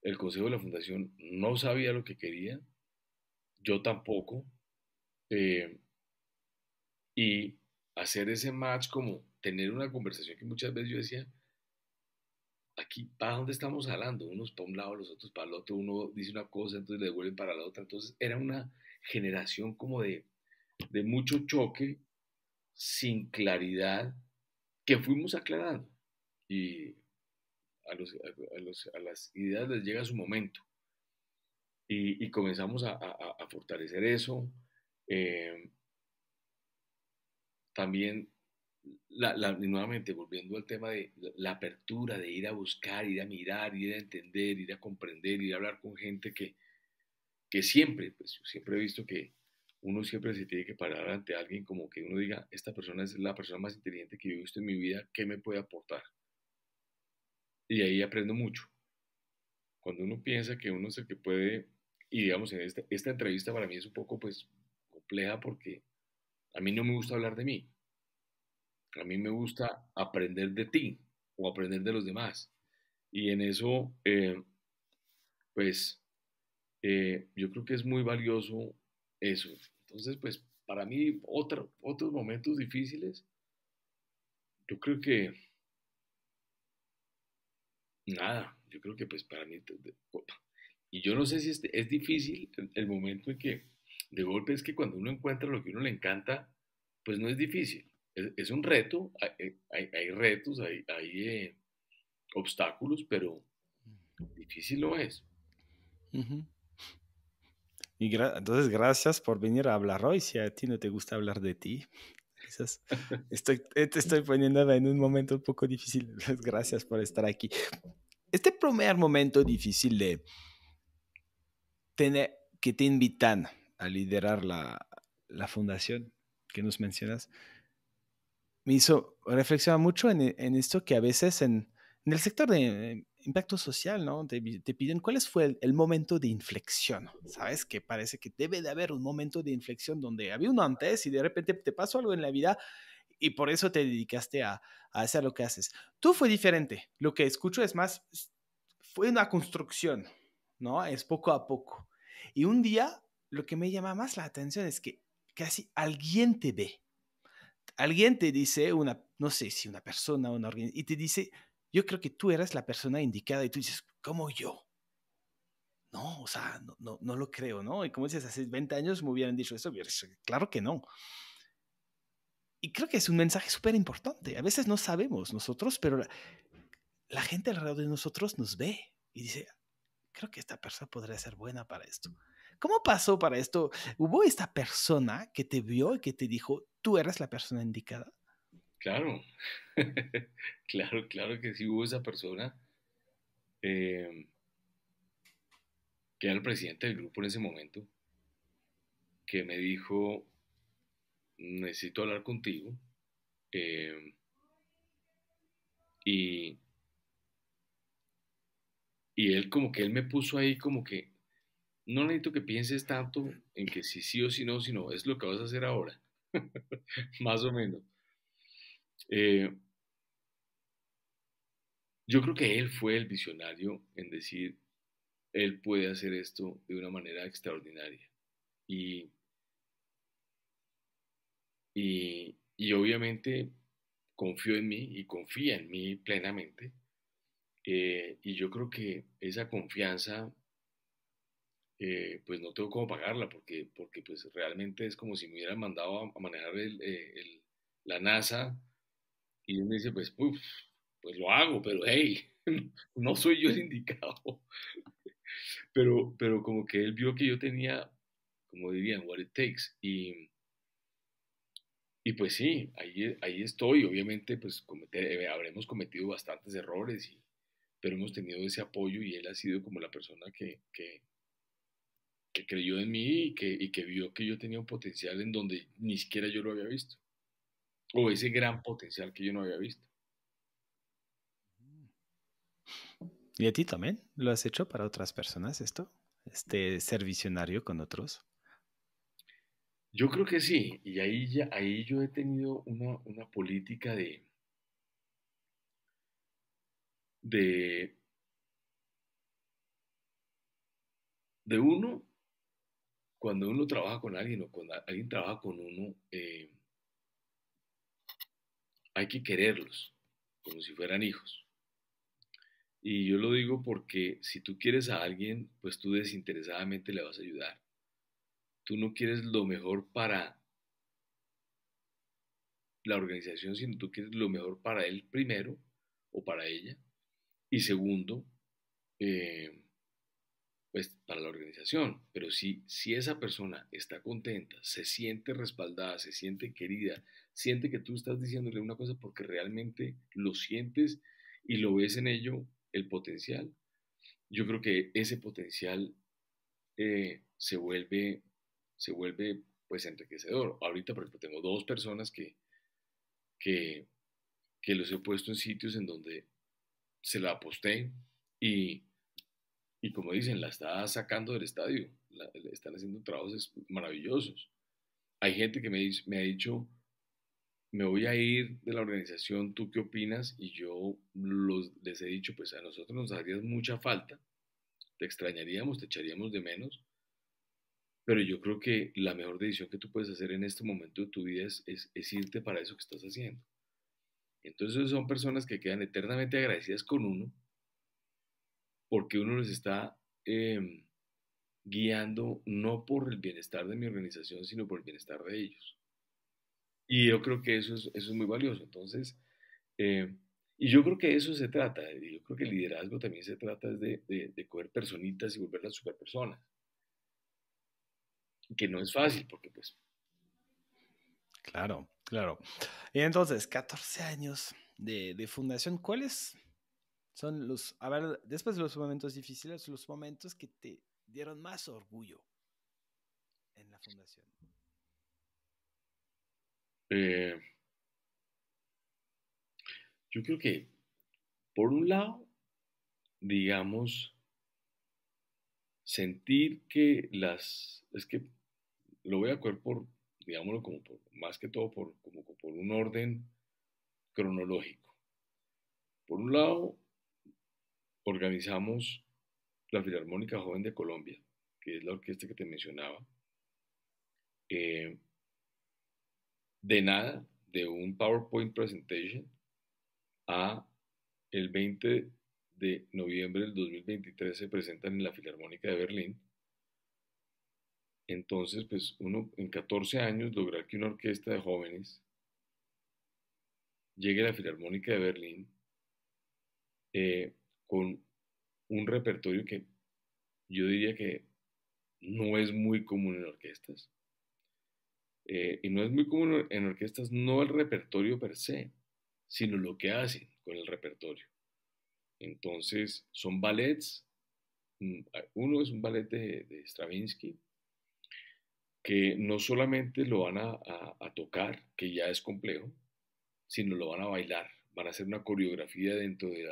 El consejo de la fundación no sabía lo que quería, yo tampoco, eh, y hacer ese match como tener una conversación que muchas veces yo decía, aquí, ¿para dónde estamos hablando? Unos para un lado, los otros para el otro, uno dice una cosa, entonces le devuelven para la otra, entonces era una generación como de mucho choque, sin claridad, que fuimos aclarando. Y a las ideas les llega su momento. Y comenzamos a fortalecer eso. Eh, También, nuevamente, volviendo al tema de la apertura, de ir a buscar, ir a mirar, ir a entender, ir a comprender, ir a hablar con gente que siempre, pues yo siempre he visto que uno siempre se tiene que parar ante alguien como que uno diga, esta persona es la persona más inteligente que yo he visto en mi vida, ¿qué me puede aportar? Y ahí aprendo mucho. Cuando uno piensa que uno es el que puede, y digamos, en esta entrevista para mí es un poco pues compleja porque a mí no me gusta hablar de mí, a mí me gusta aprender de ti o aprender de los demás. Y en eso, pues, yo creo que es muy valioso eso. Entonces, pues, para mí, otros momentos difíciles, yo creo que nada, yo creo que pues para mí, y yo no sé si es difícil el momento en que de golpe es que cuando uno encuentra lo que uno le encanta, pues no es difícil. Es un reto, hay retos, hay obstáculos, pero difícil no es. Ujú. Y entonces, gracias por venir a hablar hoy. Si a ti no te gusta hablar de ti, quizás te estoy poniendo en un momento un poco difícil. Gracias por estar aquí. Este primer momento difícil de tener que te invitan a liderar la fundación que nos mencionas, me hizo reflexionar mucho en esto que a veces en el sector de impacto social, ¿no? Te piden cuál fue el momento de inflexión, ¿sabes? Que parece que debe de haber un momento de inflexión donde había uno antes y de repente te pasó algo en la vida y por eso te dedicaste a hacer lo que haces. Tú fue diferente. Lo que escucho es más, fue una construcción, ¿no? Es poco a poco. Y un día, lo que me llama más la atención es que casi alguien te ve. Alguien te dice, no sé si una persona o una organización, y te dice, yo creo que tú eras la persona indicada, y tú dices, ¿cómo yo? No, o sea, no lo creo, ¿no? Y como dices, hace 20 años me hubieran dicho eso, claro que no. Y creo que es un mensaje súper importante. A veces no sabemos nosotros, pero la gente alrededor de nosotros nos ve y dice, creo que esta persona podría ser buena para esto. ¿Cómo pasó para esto? ¿Hubo esta persona que te vio y que te dijo, tú eres la persona indicada? Claro, claro que sí hubo esa persona. eh, que era el presidente del grupo en ese momento, que me dijo, necesito hablar contigo. eh, y, y él como que él me puso ahí como que, no necesito que pienses tanto en que si sí o si no, sino es lo que vas a hacer ahora, más o menos. Eh, yo creo que él fue el visionario en decir, él puede hacer esto de una manera extraordinaria. Y, y obviamente confió en mí y confía en mí plenamente. Y yo creo que esa confianza, pues no tengo cómo pagarla porque pues realmente es como si me hubieran mandado a manejar la NASA y él me dice, pues, uf, pues lo hago, pero hey, no soy yo el indicado. Pero como que él vio que yo tenía, como dirían, what it takes. Y pues sí, ahí estoy. Obviamente, pues habremos cometido bastantes errores, pero hemos tenido ese apoyo y él ha sido como la persona que creyó en mí y que vio que yo tenía un potencial en donde ni siquiera yo lo había visto. O ese gran potencial que yo no había visto. ¿Y a ti también? ¿Lo has hecho para otras personas esto? Ser visionario con otros. Yo creo que sí, y ahí yo he tenido una política de, de uno, cuando uno trabaja con alguien o cuando alguien trabaja con uno, hay que quererlos, como si fueran hijos. Y yo lo digo porque si tú quieres a alguien, pues tú desinteresadamente le vas a ayudar. Tú no quieres lo mejor para la organización, sino tú quieres lo mejor para él primero o para ella. Y segundo, eh, pues para la organización. Pero si esa persona está contenta, se siente respaldada, se siente querida, siente que tú estás diciéndole una cosa porque realmente lo sientes y lo ves en ello el potencial, yo creo que ese potencial se vuelve pues enriquecedor. Ahorita, por ejemplo, tengo dos personas que, que los he puesto en sitios en donde se la aposté y, y como dicen, la está sacando del estadio, le están haciendo trabajos maravillosos. Hay gente que me ha dicho, me voy a ir de la organización, ¿tú qué opinas? Y yo les he dicho, pues a nosotros nos harías mucha falta, te extrañaríamos, te echaríamos de menos, pero yo creo que la mejor decisión que tú puedes hacer en este momento de tu vida es irte para eso que estás haciendo. Entonces son personas que quedan eternamente agradecidas con uno porque uno les está guiando no por el bienestar de mi organización, sino por el bienestar de ellos. Y yo creo que eso es muy valioso. Entonces, eh, y yo creo que de eso se trata. Y yo creo que el liderazgo también se trata es de coger personitas y volverlas superpersonas. Que no es fácil porque pues Claro, claro. Y entonces, 14 años de fundación, ¿cuáles son a ver, después de los momentos difíciles, los momentos que te dieron más orgullo en la fundación? eh, yo creo que por un lado, digamos, sentir que es que lo voy a coger digámoslo como más que todo como por un orden cronológico. Por un lado, organizamos la Filarmónica Joven de Colombia, que es la orquesta que te mencionaba, eh, de nada, de un PowerPoint presentation a el 20 de noviembre del 2023 se presentan en la Filarmónica de Berlín. Entonces, pues uno en 14 años lograr que una orquesta de jóvenes llegue a la Filarmónica de Berlín con un repertorio que yo diría que no es muy común en orquestas. Y no es muy común en orquestas no el repertorio per se, sino lo que hacen con el repertorio. Entonces, son ballets. Uno es un ballet de Stravinsky, que no solamente lo van a tocar, que ya es complejo, sino lo van a bailar, van a hacer una coreografía dentro de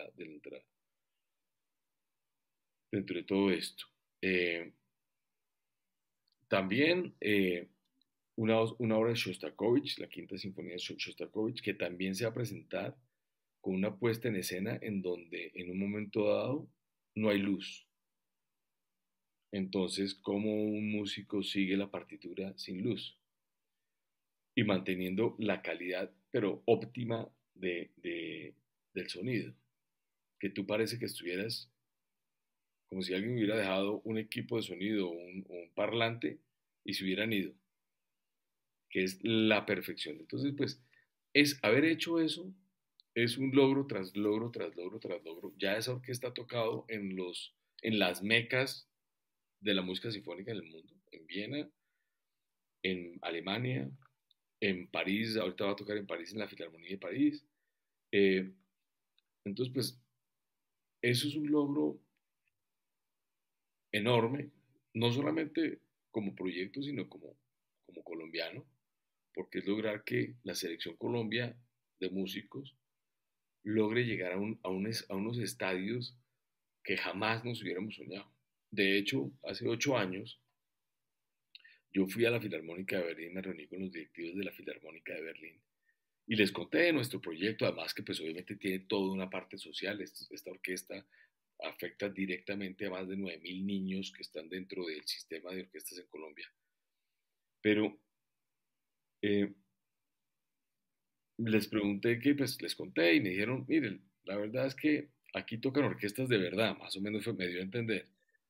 todo esto. Eh, también una obra de Shostakovich, la Quinta Sinfonía de Shostakovich, que también se va a presentar con una puesta en escena en donde en un momento dado no hay luz. Entonces, ¿cómo un músico sigue la partitura sin luz? Y manteniendo la calidad, pero óptima del sonido. Que tú parece que estuvieras como si alguien hubiera dejado un equipo de sonido o un parlante y se hubieran ido, que es la perfección. Entonces, pues, es haber hecho eso, es un logro tras logro, tras logro, tras logro. Ya esa orquesta ha tocado en las mecas de la música sinfónica en el mundo, en Viena, en Alemania, en París, ahorita va a tocar en París, en la Filarmonía de París. Eh, entonces, pues, eso es un logro enorme, no solamente como proyecto, sino como colombiano, porque es lograr que la selección Colombia de músicos logre llegar a unos estadios que jamás nos hubiéramos soñado. De hecho, hace 8 años, yo fui a la Filarmónica de Berlín, me reuní con los directivos de la Filarmónica de Berlín y les conté de nuestro proyecto, además que pues obviamente tiene toda una parte social. Esta orquesta afecta directamente a más de 9.000 niños que están dentro del sistema de orquestas en Colombia. Pero eh, les pregunté que, pues les conté y me dijeron, miren, la verdad es que aquí tocan orquestas de verdad, más o menos me dio a entender.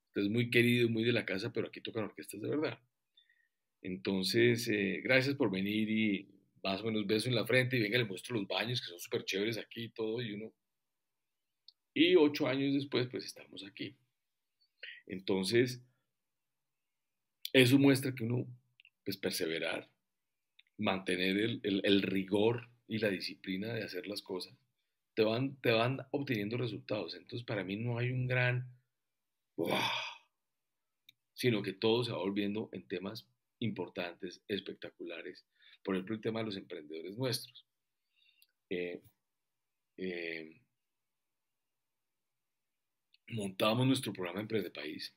Usted es muy querido, muy de la casa, pero aquí tocan orquestas de verdad. Entonces, gracias por venir y más o menos beso en la frente y venga, le muestro los baños que son súper chéveres aquí y todo, y uno. Y 8 años después, pues estamos aquí. Entonces, eso muestra que uno, pues perseverar, mantener el rigor y la disciplina de hacer las cosas, te van obteniendo resultados. Entonces, para mí no hay un gran, ¡wow!, sino que todo se va volviendo en temas importantes, espectaculares. Por ejemplo, el tema de los emprendedores nuestros. Eh, eh, Montamos nuestro programa Emprende País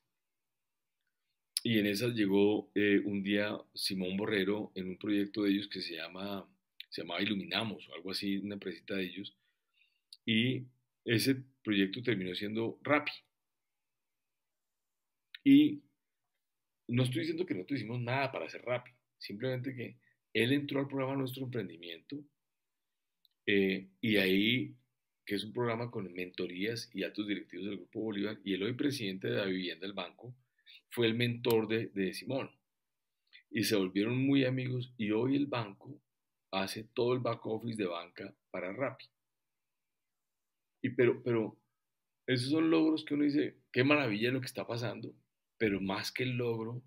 y en esas llegó un día Simón Borrero en un proyecto de ellos que se llamaba Iluminamos o algo así, una empresita de ellos, y ese proyecto terminó siendo Rappi. Y no estoy diciendo que nosotros hicimos nada para hacer Rappi, simplemente que él entró al programa Nuestro Emprendimiento y ahí, que es un programa con mentorías y altos directivos del Grupo Bolívar, y el hoy presidente de la vivienda del banco fue el mentor de Simón. Y se volvieron muy amigos y hoy el banco hace todo el back office de banca para Rappi. Pero esos son logros que uno dice, qué maravilla lo que está pasando, pero más que el logro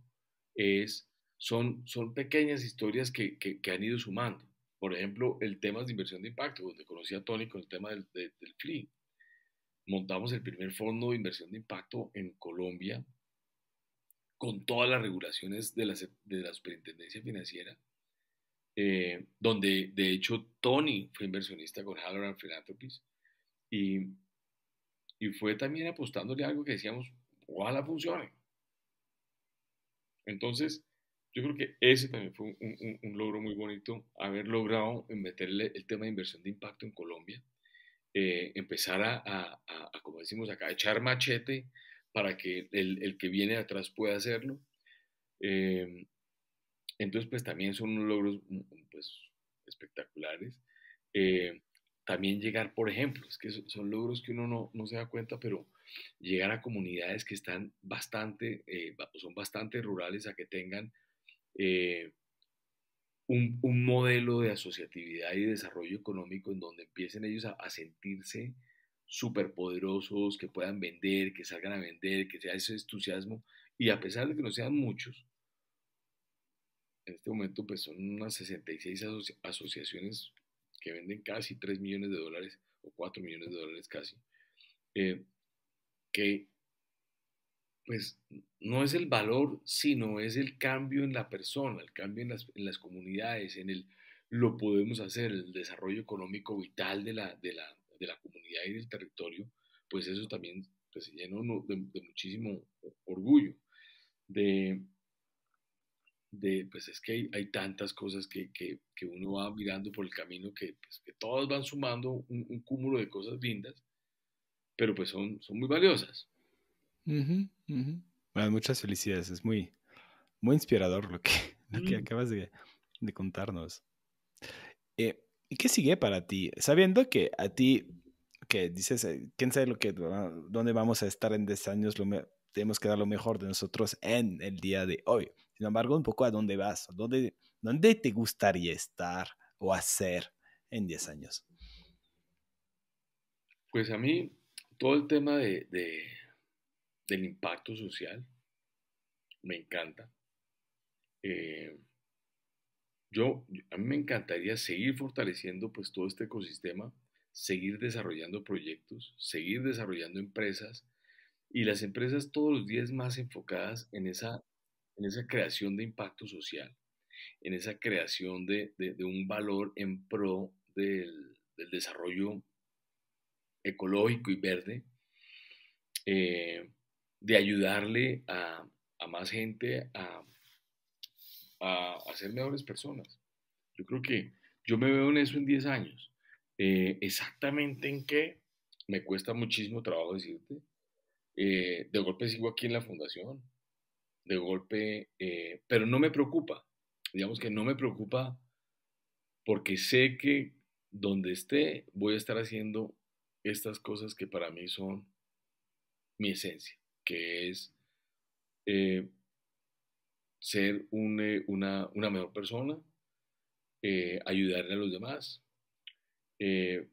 son pequeñas historias que han ido sumando. Por ejemplo, el tema de inversión de impacto, donde conocí a Tony con el tema del FLI. Montamos el primer fondo de inversión de impacto en Colombia con todas las regulaciones de la Superintendencia Financiera, donde de hecho Tony fue inversionista con Halloran Philanthropies y, y fue también apostándole a algo que decíamos, ojalá funcione. Entonces, yo creo que ese también fue un logro muy bonito, haber logrado meterle el tema de inversión de impacto en Colombia, empezar como decimos acá, a echar machete para que el que viene de atrás pueda hacerlo. Eh, entonces, pues también son unos logros pues, espectaculares. Eh, También llegar, por ejemplo, es que son logros que uno no se da cuenta, pero llegar a comunidades que están son bastante rurales a que tengan eh, un modelo de asociatividad y desarrollo económico en donde empiecen ellos a sentirse superpoderosos, que puedan vender, que salgan a vender, que sea ese entusiasmo. Y a pesar de que no sean muchos, en este momento pues son unas 66 asociaciones que venden casi 3 millones de dólares o 4 millones de dólares casi. eh, que pues no es el valor, sino es el cambio en la persona, el cambio en las comunidades, lo podemos hacer, el desarrollo económico vital de la comunidad y del territorio, pues eso también pues, se llena uno de muchísimo orgullo, de, pues es que hay tantas cosas que uno va mirando por el camino pues, que todas van sumando un cúmulo de cosas lindas, pero pues son muy valiosas. Ujú, ujú. Bueno, muchas felicidades. Es muy, muy inspirador lo que, lo que Mm. acabas de contarnos. ¿Y qué sigue para ti? Sabiendo que a ti, que dices, quién sabe dónde vamos a estar en 10 años, tenemos que dar lo mejor de nosotros en el día de hoy. Sin embargo, un poco a dónde vas, dónde te gustaría estar o hacer en 10 años. Pues a mí todo el tema del impacto social me encanta. Eh, a mí me encantaría seguir fortaleciendo pues todo este ecosistema, seguir desarrollando proyectos, seguir desarrollando empresas y las empresas todos los días más enfocadas en esa creación de impacto social, en esa creación de un valor en pro del desarrollo ecológico y verde, eh, de ayudarle a más gente a ser mejores personas. Yo creo que yo me veo en eso en 10 años. Exactamente en qué, me cuesta muchísimo trabajo decirte. De golpe sigo aquí en la fundación, de golpe, pero no me preocupa. Digamos que no me preocupa porque sé que donde esté voy a estar haciendo estas cosas que para mí son mi esencia, que es eh, ser una mejor persona, ayudarle a los demás,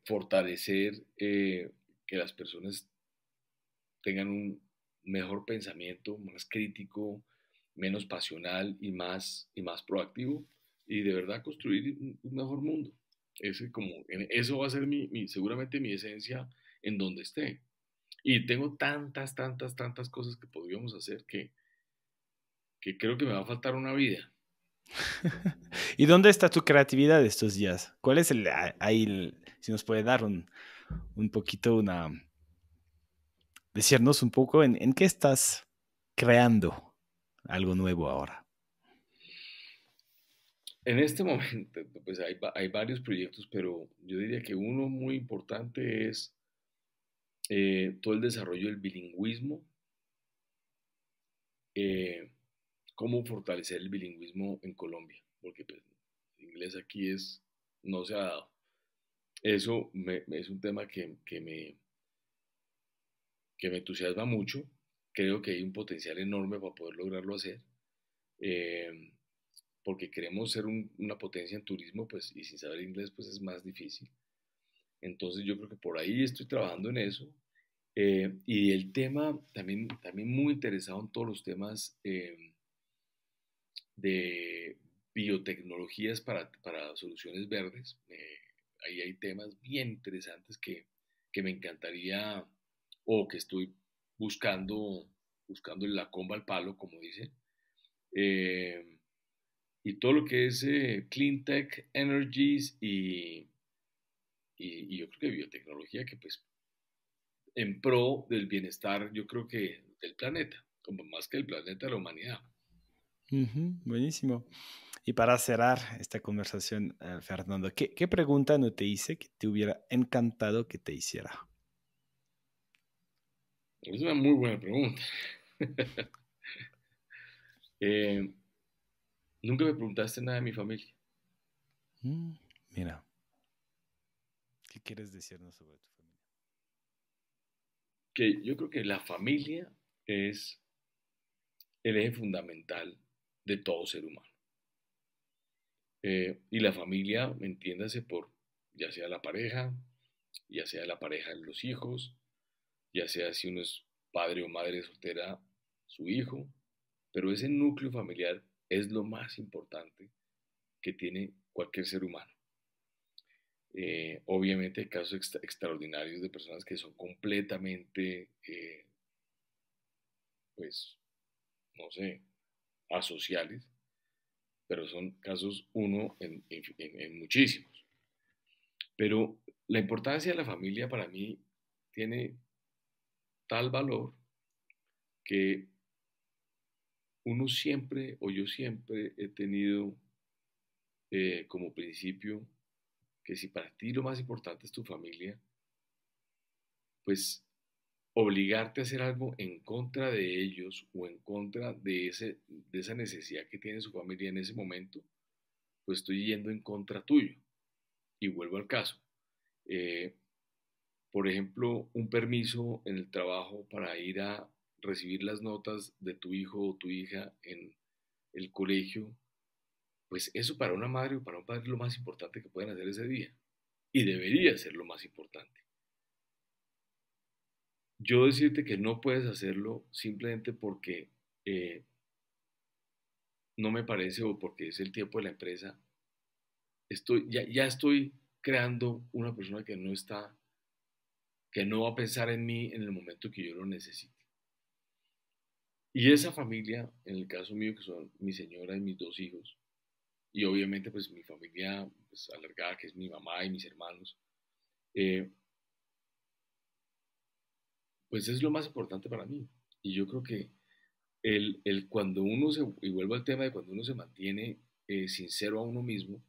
fortalecer que las personas tengan un mejor pensamiento, más crítico, menos pasional y más proactivo, y de verdad construir un mejor mundo. Eso va a ser seguramente mi esencia en donde esté. Y tengo tantas cosas que podríamos hacer que creo que me va a faltar una vida. ¿Y dónde está tu creatividad estos días? ¿Cuál es si nos puede dar un poquito decirnos un poco en qué estás creando algo nuevo ahora? En este momento, pues hay varios proyectos, pero yo diría que uno muy importante es todo el desarrollo del bilingüismo, eh, cómo fortalecer el bilingüismo en Colombia, porque pues, el inglés aquí no se ha dado. Es un tema que me entusiasma mucho, creo que hay un potencial enorme para poder lograrlo hacer, eh, porque queremos ser una potencia en turismo, pues, y sin saber inglés, pues es más difícil. Entonces yo creo que por ahí estoy trabajando en eso. Y el tema, también muy interesado en todos los temas de biotecnologías para soluciones verdes. Ahí hay temas bien interesantes que me encantaría o que estoy buscando, buscando la comba al palo, como dicen. Eh, y todo lo que es clean tech energies y yo creo que biotecnología que pues en pro del bienestar, yo creo que del planeta, como más que el planeta, la humanidad. Ujú, buenísimo. Y para cerrar esta conversación, Fernando, ¿qué pregunta no te hice que te hubiera encantado que te hiciera? Es una muy buena pregunta. Eh, Nunca me preguntaste nada de mi familia. Mm, mira, ¿qué quieres decirnos sobre tu familia? Que yo creo que la familia es el eje fundamental de todo ser humano. Y la familia, entiéndase por ya sea la pareja de los hijos, ya sea si uno es padre o madre soltera, su hijo, pero ese núcleo familiar es lo más importante que tiene cualquier ser humano. Obviamente hay casos extraordinarios de personas que son completamente, pues, no sé, asociales, pero son casos uno en muchísimos. Pero la importancia de la familia para mí tiene tal valor que uno siempre, o yo siempre he tenido como principio que si para ti lo más importante es tu familia, pues obligarte a hacer algo en contra de ellos o en contra de esa necesidad que tiene su familia en ese momento, pues estoy yendo en contra tuyo. Y vuelvo al caso. Eh, por ejemplo, un permiso en el trabajo para ir a recibir las notas de tu hijo o tu hija en el colegio, pues eso para una madre o para un padre es lo más importante que pueden hacer ese día. Y debería ser lo más importante. Yo decirte que no puedes hacerlo simplemente porque eh, no me parece o porque es el tiempo de la empresa, ya estoy creando una persona que no va a pensar en mí en el momento que yo lo necesite. Y esa familia, en el caso mío, que son mi señora y mis dos hijos, y obviamente pues mi familia pues, alargada, que es mi mamá y mis hermanos, eh, pues es lo más importante para mí. Y yo creo que cuando y vuelvo al tema de cuando uno se mantiene sincero a uno mismo,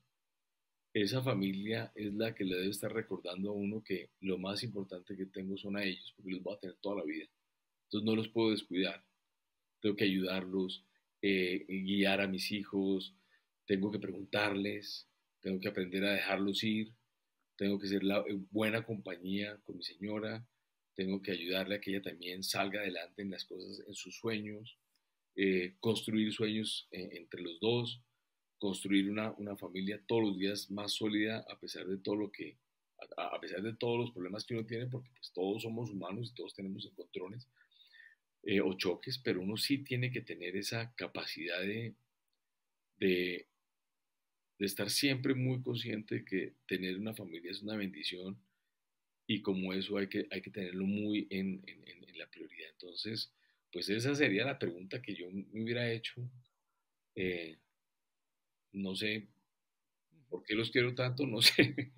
esa familia es la que le debe estar recordando a uno que lo más importante que tengo son a ellos, porque los voy a tener toda la vida. Entonces no los puedo descuidar. Tengo que ayudarlos, guiar a mis hijos, tengo que preguntarles, tengo que aprender a dejarlos ir, tengo que ser la buena compañía con mi señora, tengo que ayudarle a que ella también salga adelante en las cosas, en sus sueños, construir sueños entre los dos, construir una familia todos los días más sólida a pesar de todo lo que, a pesar de todos los problemas que uno tiene, porque pues todos somos humanos y todos tenemos encontrones o choques, pero uno sí tiene que tener esa capacidad de, de estar siempre muy consciente de que tener una familia es una bendición y como eso hay que tenerlo muy en la prioridad. Entonces, pues esa sería la pregunta que yo me hubiera hecho. Eh, no sé por qué los quiero tanto, no sé.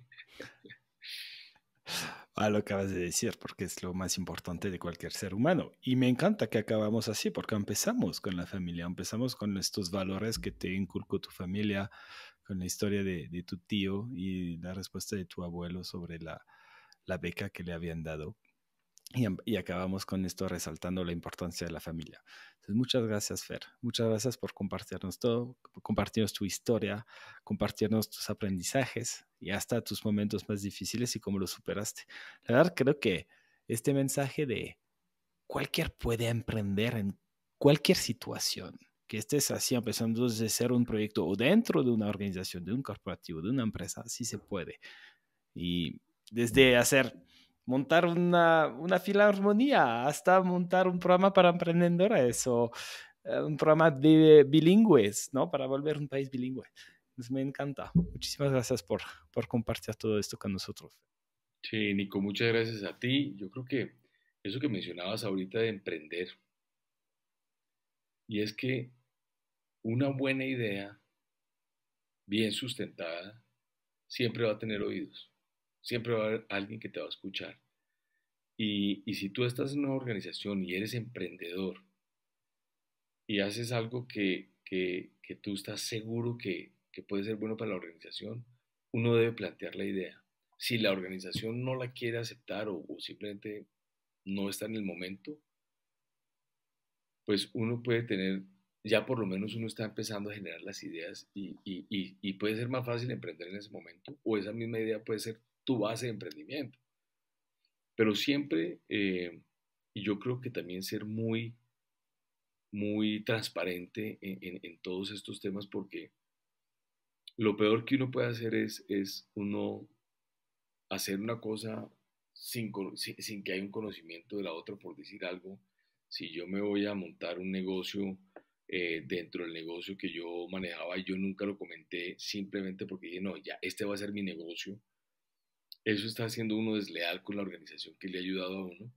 A lo que acabas de decir, porque es lo más importante de cualquier ser humano. Y me encanta que acabamos así, porque empezamos con la familia, empezamos con estos valores que te inculcó tu familia, con la historia de tu tío y la respuesta de tu abuelo sobre la beca que le habían dado. Y acabamos con esto resaltando la importancia de la familia. Entonces, muchas gracias, Fer. Muchas gracias por compartirnos todo, por compartirnos tu historia, compartirnos tus aprendizajes y hasta tus momentos más difíciles y cómo los superaste. La verdad, creo que este mensaje de cualquier puede emprender en cualquier situación, que estés así empezando desde cero un proyecto o dentro de una organización, de un corporativo, de una empresa, sí se puede. Y desde montar una filarmonía hasta montar un programa para emprendedores o un programa de bilingües, ¿no? Para volver un país bilingüe. Pues me encanta. Muchísimas gracias por compartir todo esto con nosotros. Sí, Nico, muchas gracias a ti. Yo creo que eso que mencionabas ahorita de emprender, y es que una buena idea, bien sustentada, siempre va a tener oídos, siempre va a haber alguien que te va a escuchar. Y si tú estás en una organización y eres emprendedor y haces algo que tú estás seguro que puede ser bueno para la organización, uno debe plantear la idea. Si la organización no la quiere aceptar o simplemente no está en el momento, pues uno puede tener, ya por lo menos uno está empezando a generar las ideas y puede ser más fácil emprender en ese momento o esa misma idea puede ser tu base de emprendimiento. Pero siempre, y yo creo que también ser muy transparente en todos estos temas porque lo peor que uno puede hacer es uno hacer una cosa sin que haya un conocimiento de la otra, por decir algo. Si yo me voy a montar un negocio dentro del negocio que yo manejaba y yo nunca lo comenté simplemente porque dije, no, ya, este va a ser mi negocio eso está haciendo uno desleal con la organización que le ha ayudado a uno.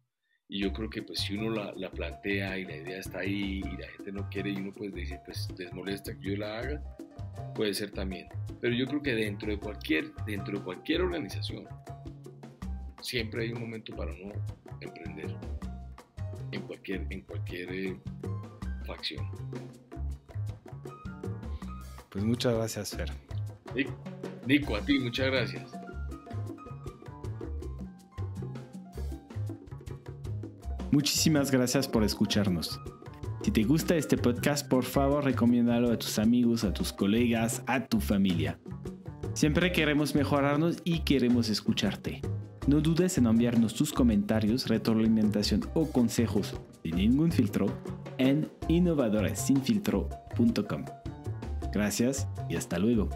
Y yo creo que pues si uno la plantea y la idea está ahí y la gente no quiere y uno pues dice, pues les molesta que yo la haga, puede ser también. Pero yo creo que dentro de cualquier organización siempre hay un momento para uno emprender en cualquier facción. Pues muchas gracias, Fer. Nico, a ti muchas gracias. Muchísimas gracias por escucharnos. Si te gusta este podcast, por favor, recomiéndalo a tus amigos, a tus colegas, a tu familia. Siempre queremos mejorarnos y queremos escucharte. No dudes en enviarnos tus comentarios, retroalimentación o consejos sin ningún filtro en innovadoressinfiltro.com. Gracias y hasta luego.